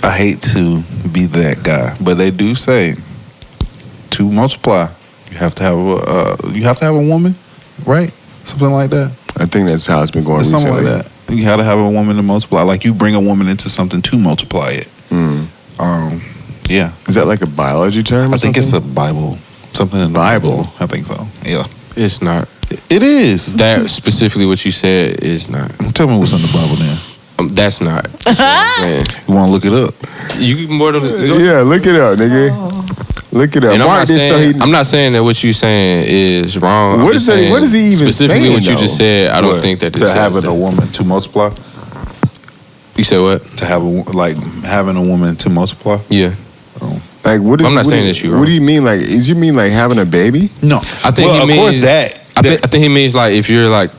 I hate to be that guy, but they do say to multiply, you have to have a woman, right? Something like that. I think that's how it's been going It's recently. something like that. You got to have a woman to multiply. Like you bring a woman into something to multiply it. Yeah. Is that like a biology term? I think it's a Bible, something in the Bible? I think so. Yeah. It's not. It is. That specifically what you said is not. Tell me what's in the Bible then. That's not. That's what I'm saying. You want to look it up? You more than Yeah, look it up, nigga. Look it up. And Mark did so he. I'm not saying that what you're saying is wrong. I'm What just is that- saying what is he even specifically saying, what you though? just said? I don't What? think that to having a woman to multiply. You said what? To have having a woman to multiply. Yeah. Like, what is, I'm not what saying do- that you're What wrong. do you mean? Like, is you mean like having a baby? No, I think he of means course that. I think he means like if you're like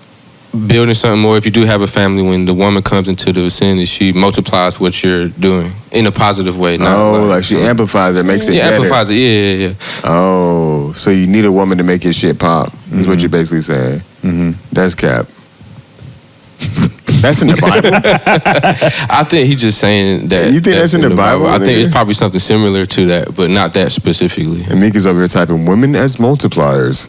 building something, or if you do have a family, when the woman comes into the vicinity, she multiplies what you're doing in a positive way. Not Like she amplifies it, makes it yeah, better. amplifies it. Yeah. Oh, so you need a woman to make your shit pop. Is what you're basically saying. Mm-hmm. That's cap. That's in the Bible. I think he's just saying that. You think that's in the Bible, I think nigga? it's probably something similar to that, but not that specifically. And Mika's over here typing women as multipliers.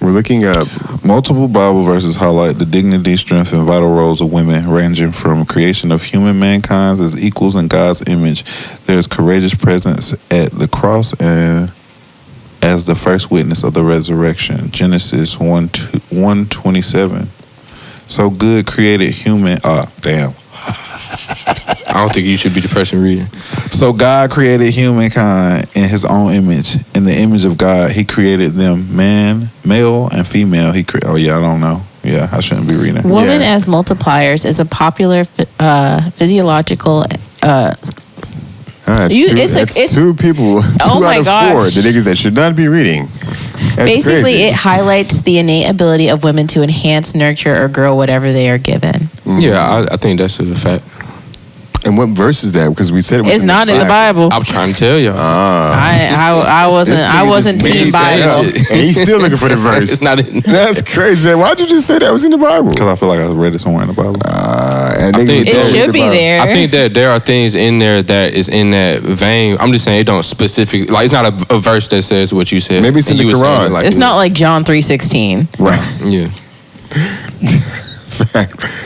We're looking up. Multiple Bible verses highlight the dignity, strength, and vital roles of women, ranging from creation of human mankind as equals in God's image. There's courageous presence at the cross and as the first witness of the resurrection. Genesis 1:27. So good created human. Damn. I don't think you should be the person reading. So God created humankind in His own image. In the image of God, He created them, male and female. Oh yeah, I don't know. Yeah, I shouldn't be reading. Women Yeah. as multipliers is a popular physiological. That's it's two people. Two Oh my out of gosh. 4. The niggas that should not be reading. That's Basically, crazy. it highlights the innate ability of women to enhance, nurture, or grow whatever they are given. Yeah, I think that's a fact. And what verse is that? Because we said it was It's not in the Bible. I'm trying to tell y'all. I wasn't team Bible. And he's still looking for the verse. It's not in. That's crazy. Why'd you just say that was in the Bible? Because I feel like I read it somewhere in the Bible. And I think It should be there. I think that there are things in there that is in that vein. I'm just saying it don't specifically, like, it's not a verse that says what you said. Maybe it's in And the you were saying Quran. it like It's it not was. like John 3:16. Right. Yeah.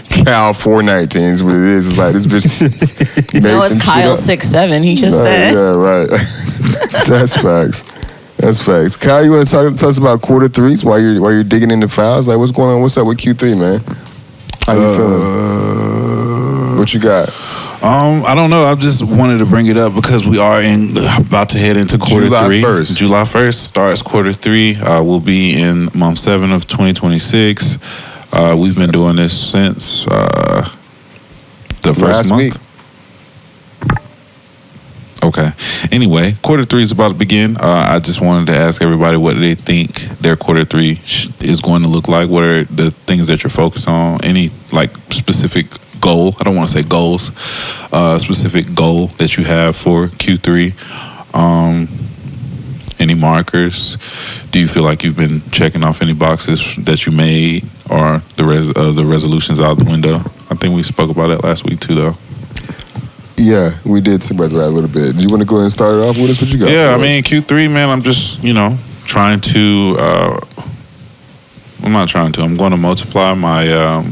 Cal 419 is what it is. It's like this bitch. No, it's Kyle 6'7". He just said. Yeah, right. That's facts. That's facts. Kyle, you want to talk to us about quarter threes while you're digging into fouls? Like, what's going on? What's up with Q3, man? How you feeling? What you got? I don't know. I just wanted to bring it up because we are about to head into quarter July three. 1st. July 1st starts quarter three. We'll be in month 7 of 2026. We've been doing this since the first Last month. week. Okay. Anyway, quarter three is about to begin. I just wanted to ask everybody what they think their quarter three is going to look like. What are the things that you're focused on? Any like specific goal? I don't want to say goals. Specific goal that you have for Q3. Any markers? Do you feel like you've been checking off any boxes that you made, or the resolutions out the window? I think we spoke about that last week too, though. Yeah, we did talk about that a little bit. Do you want to go ahead and start it off with us? What you got? Yeah, I mean, Q3, man, I'm just, trying to, I'm not trying to, I'm going to multiply my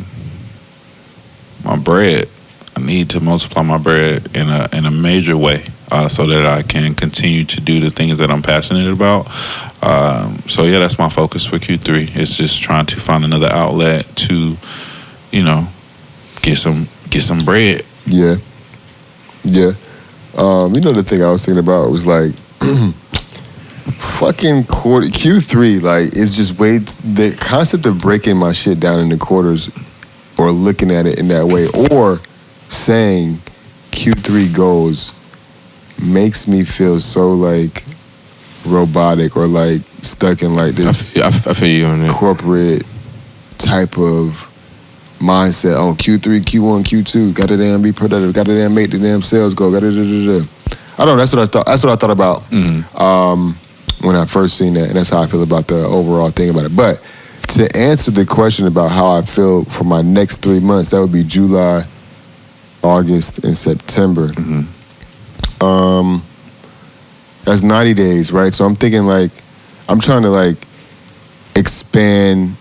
my bread. I need to multiply my bread in a major way so that I can continue to do the things that I'm passionate about. So, yeah, that's my focus for Q3. It's just trying to find another outlet to, get some bread. Yeah. Yeah. The thing I was thinking about was like fucking quarter Q3, like it's just the concept of breaking my shit down into quarters or looking at it in that way or saying Q3 goals makes me feel so like robotic or like stuck in like this I feel you on that. corporate type of mindset. Oh, Q3, Q1, Q2, gotta damn be productive, gotta damn make the damn sales go, gotta da. I don't know, that's what I thought. That's what I thought about when I first seen that, and that's how I feel about the overall thing about it. But to answer the question about how I feel for my next 3 months, that would be July, August, and September. That's 90 days, right? So I'm thinking like, I'm trying to like expand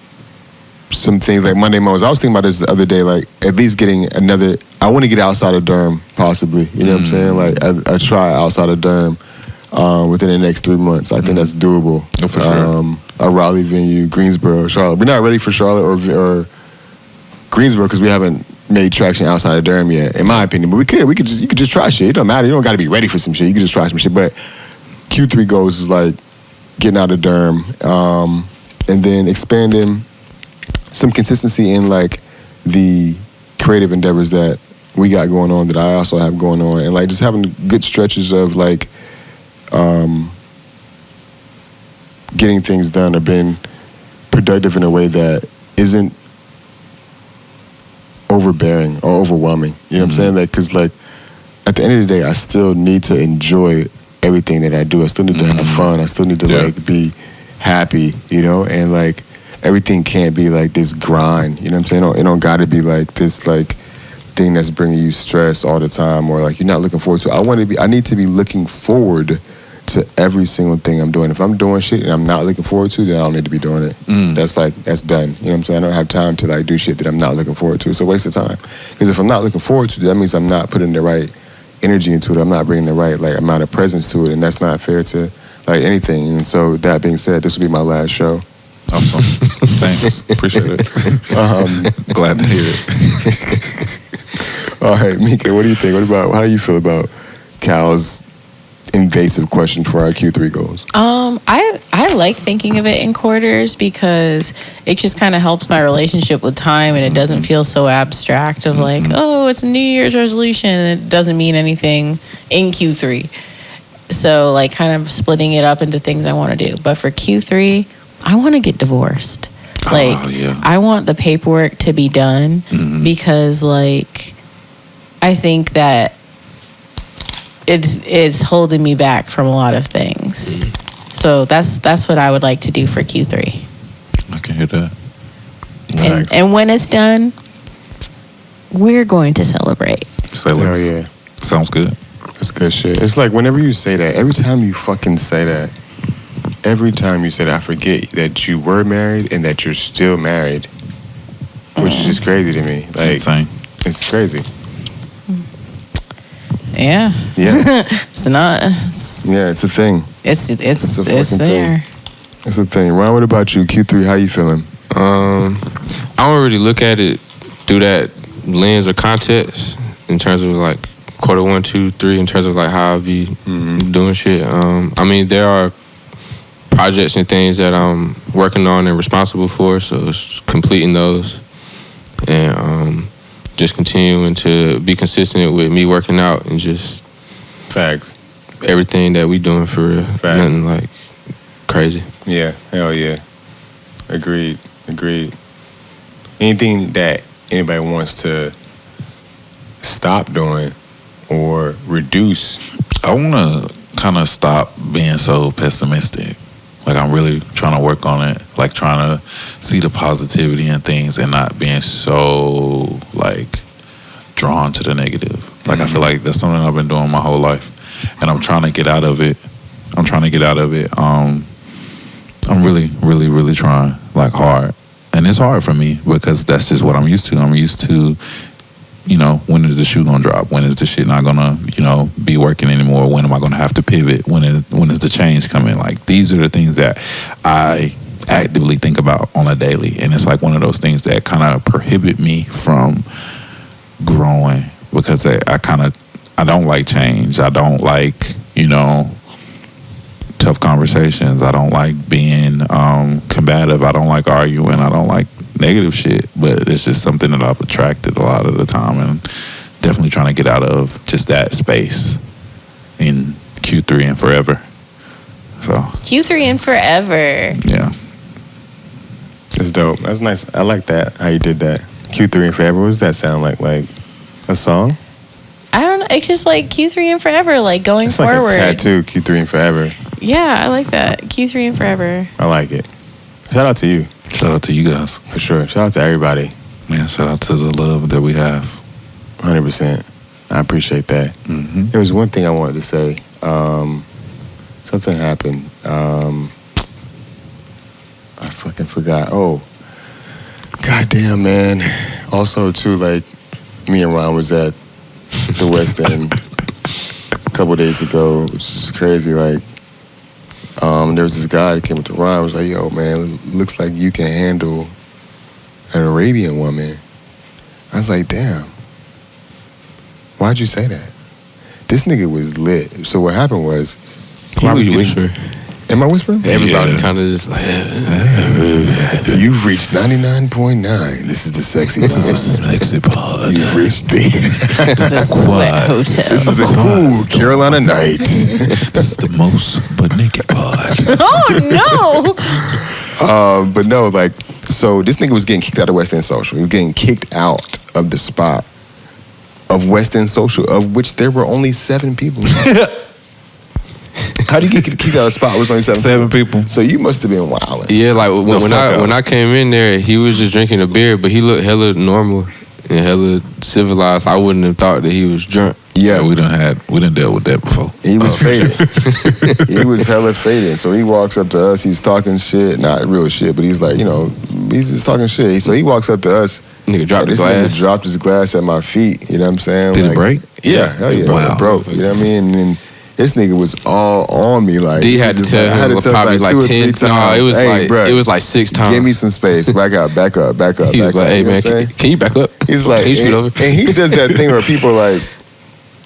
some things like Monday Moments. I was thinking about this the other day, like at least getting another, I want to get outside of Durham possibly, you know what I'm saying? Like a try outside of Durham within the next 3 months. I think that's doable. Oh, for sure. A Raleigh venue, Greensboro, Charlotte. We're not ready for Charlotte or Greensboro because we haven't made traction outside of Durham yet, in my opinion. But you could just try shit. It don't matter. You don't got to be ready for some shit. You can just try some shit. But Q3 goals is like getting out of Durham and then expanding some consistency in like the creative endeavors that we got going on that I also have going on, and like just having good stretches of like getting things done or being productive in a way that isn't overbearing or overwhelming. You know what I'm saying? Like, cause like at the end of the day, I still need to enjoy everything that I do. I still need to have fun. I still need to like be happy, and like everything can't be like this grind. You know what I'm saying? It don't gotta be like this like thing that's bringing you stress all the time or like you're not looking forward to. I need to be looking forward to every single thing I'm doing. If I'm doing shit and I'm not looking forward to, then I don't need to be doing it. That's done. You know what I'm saying? I don't have time to like do shit that I'm not looking forward to. It's a waste of time. Because if I'm not looking forward to it, that means I'm not putting the right energy into it. I'm not bringing the right like amount of presence to it, and that's not fair to like anything. And so that being said, this will be my last show. Awesome. Thanks. Appreciate it. Glad to hear it. All right, Mika, what do you think? How do you feel about Cal's invasive question for our Q3 goals? I like thinking of it in quarters because it just kind of helps my relationship with time, and it doesn't feel so abstract of like, oh, it's a New Year's resolution, and it doesn't mean anything in Q3. So like kind of splitting it up into things I want to do. But for Q3, I want to get divorced. Like, I want the paperwork to be done because like I think that it's holding me back from a lot of things. So that's what I would like to do for Q3. I can hear that. Nice. And when it's done, we're going to celebrate. Hell yeah. Sounds good. That's good shit. It's like whenever you say that, every time you fucking say that, I forget that you were married and that you're still married, which is just crazy to me. Like, Insane. it's crazy. Yeah. Yeah. It's not. Yeah, it's a thing. It's a fucking there. It's a thing. Ron, what about you? Q3, how you feeling? I don't really look at it through that lens or context in terms of like quarter 1, 2, 3, in terms of like how I be doing shit. I mean, there are projects and things that I'm working on and responsible for, so it's completing those and just continuing to be consistent with me working out and just Facts. everything that we doing for real. Facts. Nothing like crazy. Yeah, hell yeah. Agreed. Anything that anybody wants to stop doing or reduce? I want to kind of stop being so pessimistic. Like, I'm really trying to work on it. Like, trying to see the positivity in things and not being so, like, drawn to the negative. Like, I feel like that's something I've been doing my whole life. And I'm trying to get out of it. I'm really, really, really trying, like, hard. And it's hard for me because that's just what I'm used to. I'm used to, you know, when is the shoe gonna drop? When is the shit not gonna, you know, be working anymore? When am I gonna have to pivot? When is the change coming? Like, these are the things that I actively think about on a daily. And it's like one of those things that kind of prohibit me from growing because I don't like change. I don't like, you know, tough conversations. I don't like being combative. I don't like arguing. I don't like negative shit. But it's just something that I've attracted a lot of the time, and definitely trying to get out of just that space in Q3 and forever. So Q3 and forever. yeah, That's dope. That's nice. I like that, how you did that. Q3 and forever. What does that sound like? Like a song? I don't know. It's just like Q3 and forever, like going It's forward. like a tattoo, Q3 and forever. Yeah, I like that. Q3 and forever. I like it. Shout out to you. shout out to you guys. For sure. Shout out to everybody. Yeah, shout out to the love that we have. 100%. I appreciate that. Mm-hmm. There was one thing I wanted to say. Something happened. I fucking forgot. Oh, goddamn, man. Also, too, like, me and Ron was at the West End a couple days ago, which is crazy. Like, there was this guy that came up to Ron, was like, yo, man, looks like you can handle an Arabian woman. I was like, damn. Why'd you say that? This nigga was lit. So what happened was, Why were you whispering? Am I whispering? Everybody kind of just like, You've reached 99.9. This is the sexy pod. This is a sexy pod. You've reached the... The Sweat Hotel. This is the cool Carolina night. This is the most but naked pod. Oh, no. But no, like, so this nigga was getting kicked out of West End Social. He was getting kicked out of the spot of West End Social, of which there were only 7 people. How do you get kicked out of the spot? It was only 7 people. So you must have been wilding. yeah, like when I came in there, he was just drinking a beer, but he looked hella normal and hella civilized. I wouldn't have thought that he was drunk. Yeah, we done dealt with that before. he was faded. He was hella faded. So he walks up to us. He was talking shit, not real shit, but he's like, you know, he's just talking shit. So he walks up to us. Nigga dropped the This glass. nigga dropped his glass at my feet. You know what I'm saying? Did it Like, break? Yeah, hell yeah. Wow. It broke. You know what I mean? And then this nigga was all on me. Like, D had to just tell like, I had him to tell probably like 2 or 10 3 times. No, it was Hey, like bruh, it was like 6 times. Give me some space. Back up. He was back like, up. hey You know man, what I'm saying? can you back up? He's like, can you scoot over? and he does that thing where people like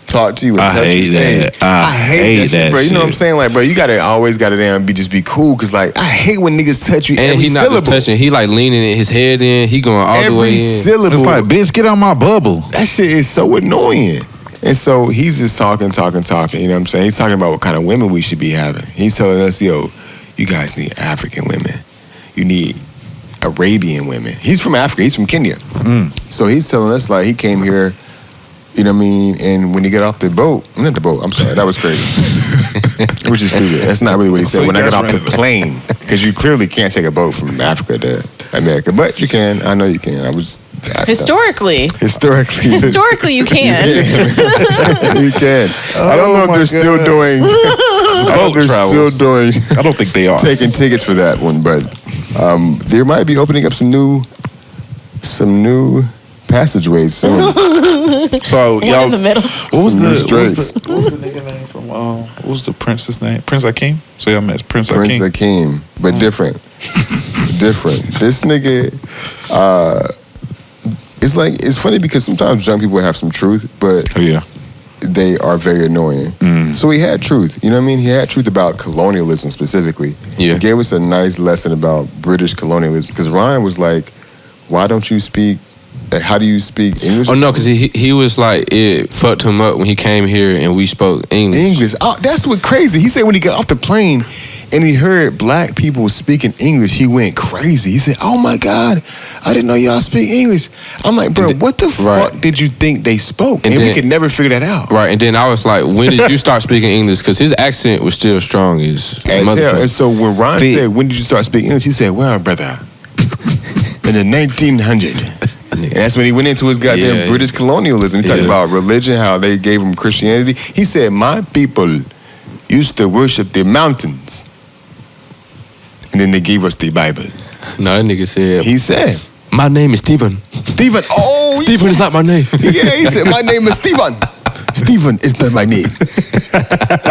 talk to you and I touch hate you. that. Hey, I hate that shit, bro. You know what I'm saying? Like, bro, you always gotta damn just be cool, cause like I hate when niggas touch you And every he not syllable. just touching, he like leaning his head in, he going all the way Every in. syllable. It's like, bitch, get out my bubble. That shit is so annoying. And so he's just talking. You know what I'm saying? He's talking about what kind of women we should be having. He's telling us, yo, you guys need African women. You need Arabian women. He's from Africa. He's from Kenya. So he's telling us, like, he came here You know what I mean? And when he got off the boat, not the boat, I'm sorry, that was crazy. Which is stupid. That's not really what he said. So When I got that's off the plane, because you clearly can't take a boat from Africa to America, but you can. I know you can. Historically, you can. You can. I don't know if they're still doing. I don't know if they're still doing. I don't think they are taking tickets for that one, but there might be opening up some new passageways soon. So One y'all, in the middle. what was the nigga name from? What was the prince's name? Prince Akeem. So y'all met Prince Akeem. Prince Akeem, but different. This nigga. It's funny because sometimes young people have some truth, but they are very annoying. So he had truth, you know what I mean? He had truth about colonialism specifically. Yeah. He gave us a nice lesson about British colonialism because Ryan was like, why don't you speak, how do you speak English? Oh, no, because he was like, it fucked him up when he came here and we spoke English. Oh, that's what crazy. He said when he got off the plane and he heard black people speaking English, he went crazy. He said, oh my God, I didn't know y'all speak English. I'm like, bro, what the fuck did you think they spoke? And we could never figure that out. Right, and then I was like, when did you start speaking English? Because his accent was still strong as hell. And so when Ron said, when did you start speaking English? He said, well, brother, in the 1900s. And that's when he went into his goddamn British colonialism. He talked about religion, how they gave him Christianity. He said, my people used to worship the mountains. And then they gave us the Bible. No, that nigga said. He said. My name is Stephen. Stephen. Oh. Stephen is not my name. Yeah, he said, my name is Stephen. Stephen is not my name.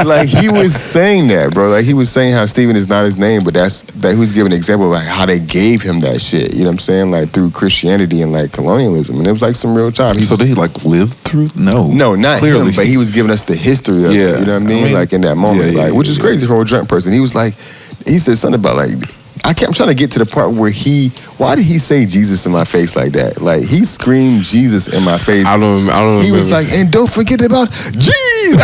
Like, he was saying that, bro. Like, he was saying how Stephen is not his name, but that he was giving an example of like how they gave him that shit. You know what I'm saying? Like, through Christianity and like colonialism. And it was like some real time. So did he like live through? No, not clearly him, but he was giving us the history of it. You know what I mean? Like, in that moment. Which is crazy for a drunk person. He was like, he said something about like, I'm trying to get to the part where why did he say Jesus in my face like that? Like, he screamed Jesus in my face. I don't He was like, and don't forget about Jesus.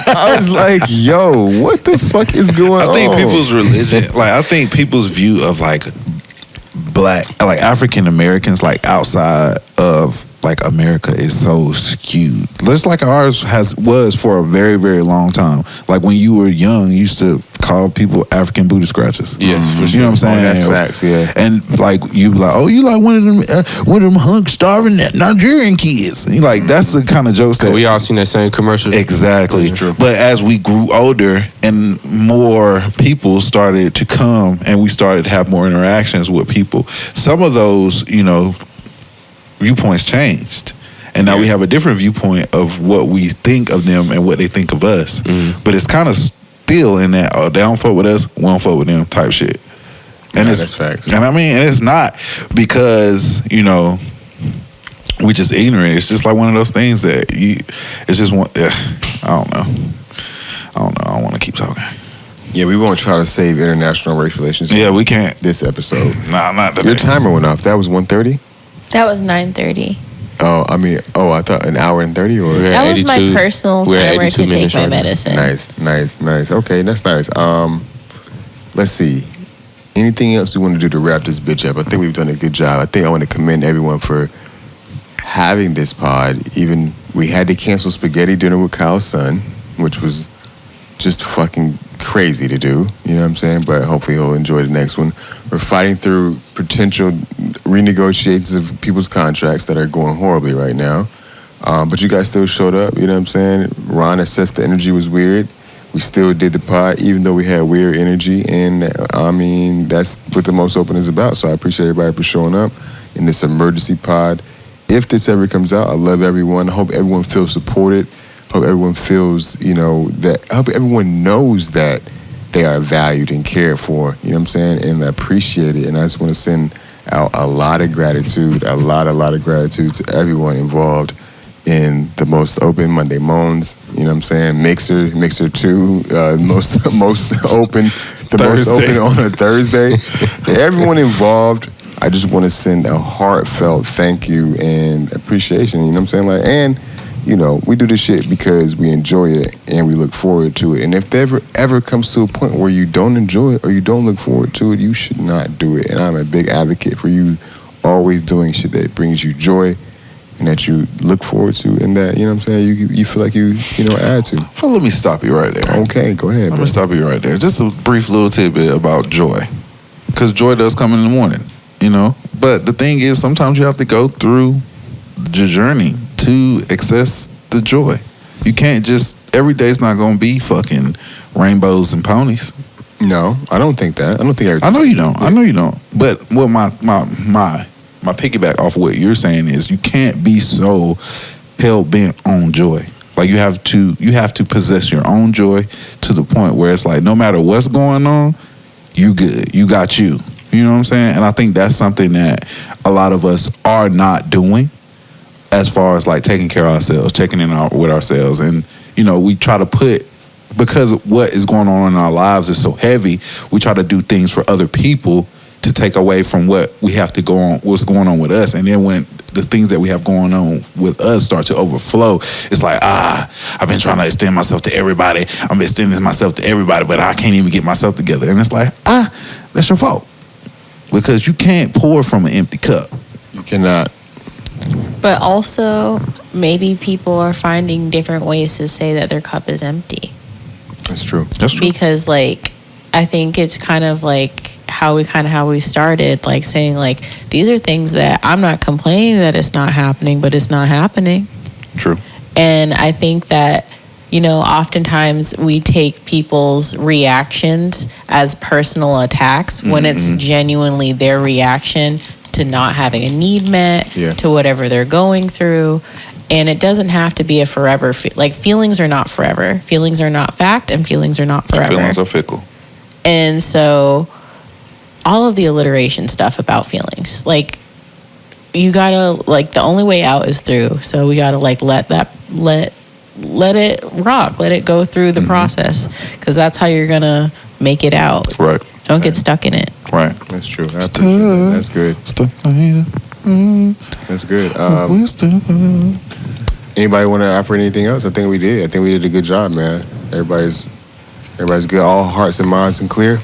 I was like, yo, what the fuck is going on? I think people's religion, I think people's view of like African Americans, like outside of like America is so skewed. Just like ours was for a very, very long time. Like when you were young, you used to call people African booty scratchers. Yes, you know what I'm saying? That's facts, yeah. And like you be like, oh, you like one of them hunk starving Nigerian kids. And like that's the kind of jokes that we all seen that same commercial. Exactly. True. But as we grew older and more people started to come and we started to have more interactions with people, some of those, viewpoints changed. And now we have a different viewpoint of what we think of them and what they think of us. But it's kind of still in that, they don't fuck with us, we don't fuck with them type shit. And that's facts. And I mean, and it's not because, we just ignorant. It's just like one of those things that it's just one, I don't know. I don't want to keep talking. Yeah, we won't try to save international race relations. Yeah, we can't. This episode. Nah, not today. Your timer went off. That was 1:30? That was 9:30. I thought an hour and 30 or? That was my personal timer to take my medicine. Nice. Okay, that's nice. Let's see. Anything else we want to do to wrap this bitch up? I think we've done a good job. I think I want to commend everyone for having this pod. Even we had to cancel spaghetti dinner with Kyle's son, which was just fucking crazy to do. You know what I'm saying? But hopefully he'll enjoy the next one. We're fighting through potential renegotiations of people's contracts that are going horribly right now. But you guys still showed up. You know what I'm saying? Ron assessed the energy was weird. We still did the pod, even though we had weird energy. And I mean, that's what the Most Open is about. So I appreciate everybody for showing up in this emergency pod. If this ever comes out, I love everyone. I hope everyone feels supported. Hope everyone feels, that. I hope everyone knows that they are valued and cared for. You know what I'm saying? And appreciated. And I just want to send out a lot of gratitude, a lot of gratitude to everyone involved in the Most Open Monday Moans. You know what I'm saying? Mixer 2, most open, the Thursday. Most Open on a Thursday. Everyone involved. I just want to send a heartfelt thank you and appreciation. You know what I'm saying? We do this shit because we enjoy it and we look forward to it. And if there ever comes to a point where you don't enjoy it or you don't look forward to it, you should not do it. And I'm a big advocate for you always doing shit that brings you joy and that you look forward to, and that, you know what I'm saying, you feel like you add to. Well, let me stop you right there. Okay, go ahead, Let bro. me stop you right there. Just a brief little tidbit about joy. Because joy does come in the morning, you know? But the thing is, sometimes you have to go through the journey to access the joy. You can't just, every day's not going to be fucking rainbows and ponies. No, I don't think that. I don't think everything. I know you don't. I know you don't. But what my piggyback off of what you're saying is you can't be so hell bent on joy. Like you have to possess your own joy to the point where it's like no matter what's going on, you good. You got you. You know what I'm saying? And I think that's something that a lot of us are not doing as far as like taking care of ourselves, checking in with ourselves. And, you know, we try to put, because what is going on in our lives is so heavy, we try to do things for other people to take away from what we have to go on, what's going on with us. And then when the things that we have going on with us start to overflow, it's like, I've been trying to extend myself to everybody. I'm extending myself to everybody, but I can't even get myself together. And it's like, that's your fault. Because you can't pour from an empty cup. You cannot. But also, maybe people are finding different ways to say that their cup is empty. That's true. That's true. Because, like, I think it's kind of like how we started, like saying, like, these are things that I'm not complaining that it's not happening, but it's not happening. True. And I think that, you know, oftentimes we take people's reactions as personal attacks when it's genuinely their reaction to not having a need met, to whatever they're going through. And it doesn't have to be a forever, like feelings are not forever. Feelings are not fact and feelings are not forever. Feelings are fickle. And so all of the alliteration stuff about feelings, like you gotta, like the only way out is through. So we gotta like let it rock, let it go through the process, because that's how you're gonna make it out. Right. Don't get stuck in it. Right. That's true. I appreciate that. That's good. That's good. Anybody want to offer anything else? I think we did. I think we did a good job, man. Everybody's good. All hearts and minds and clear.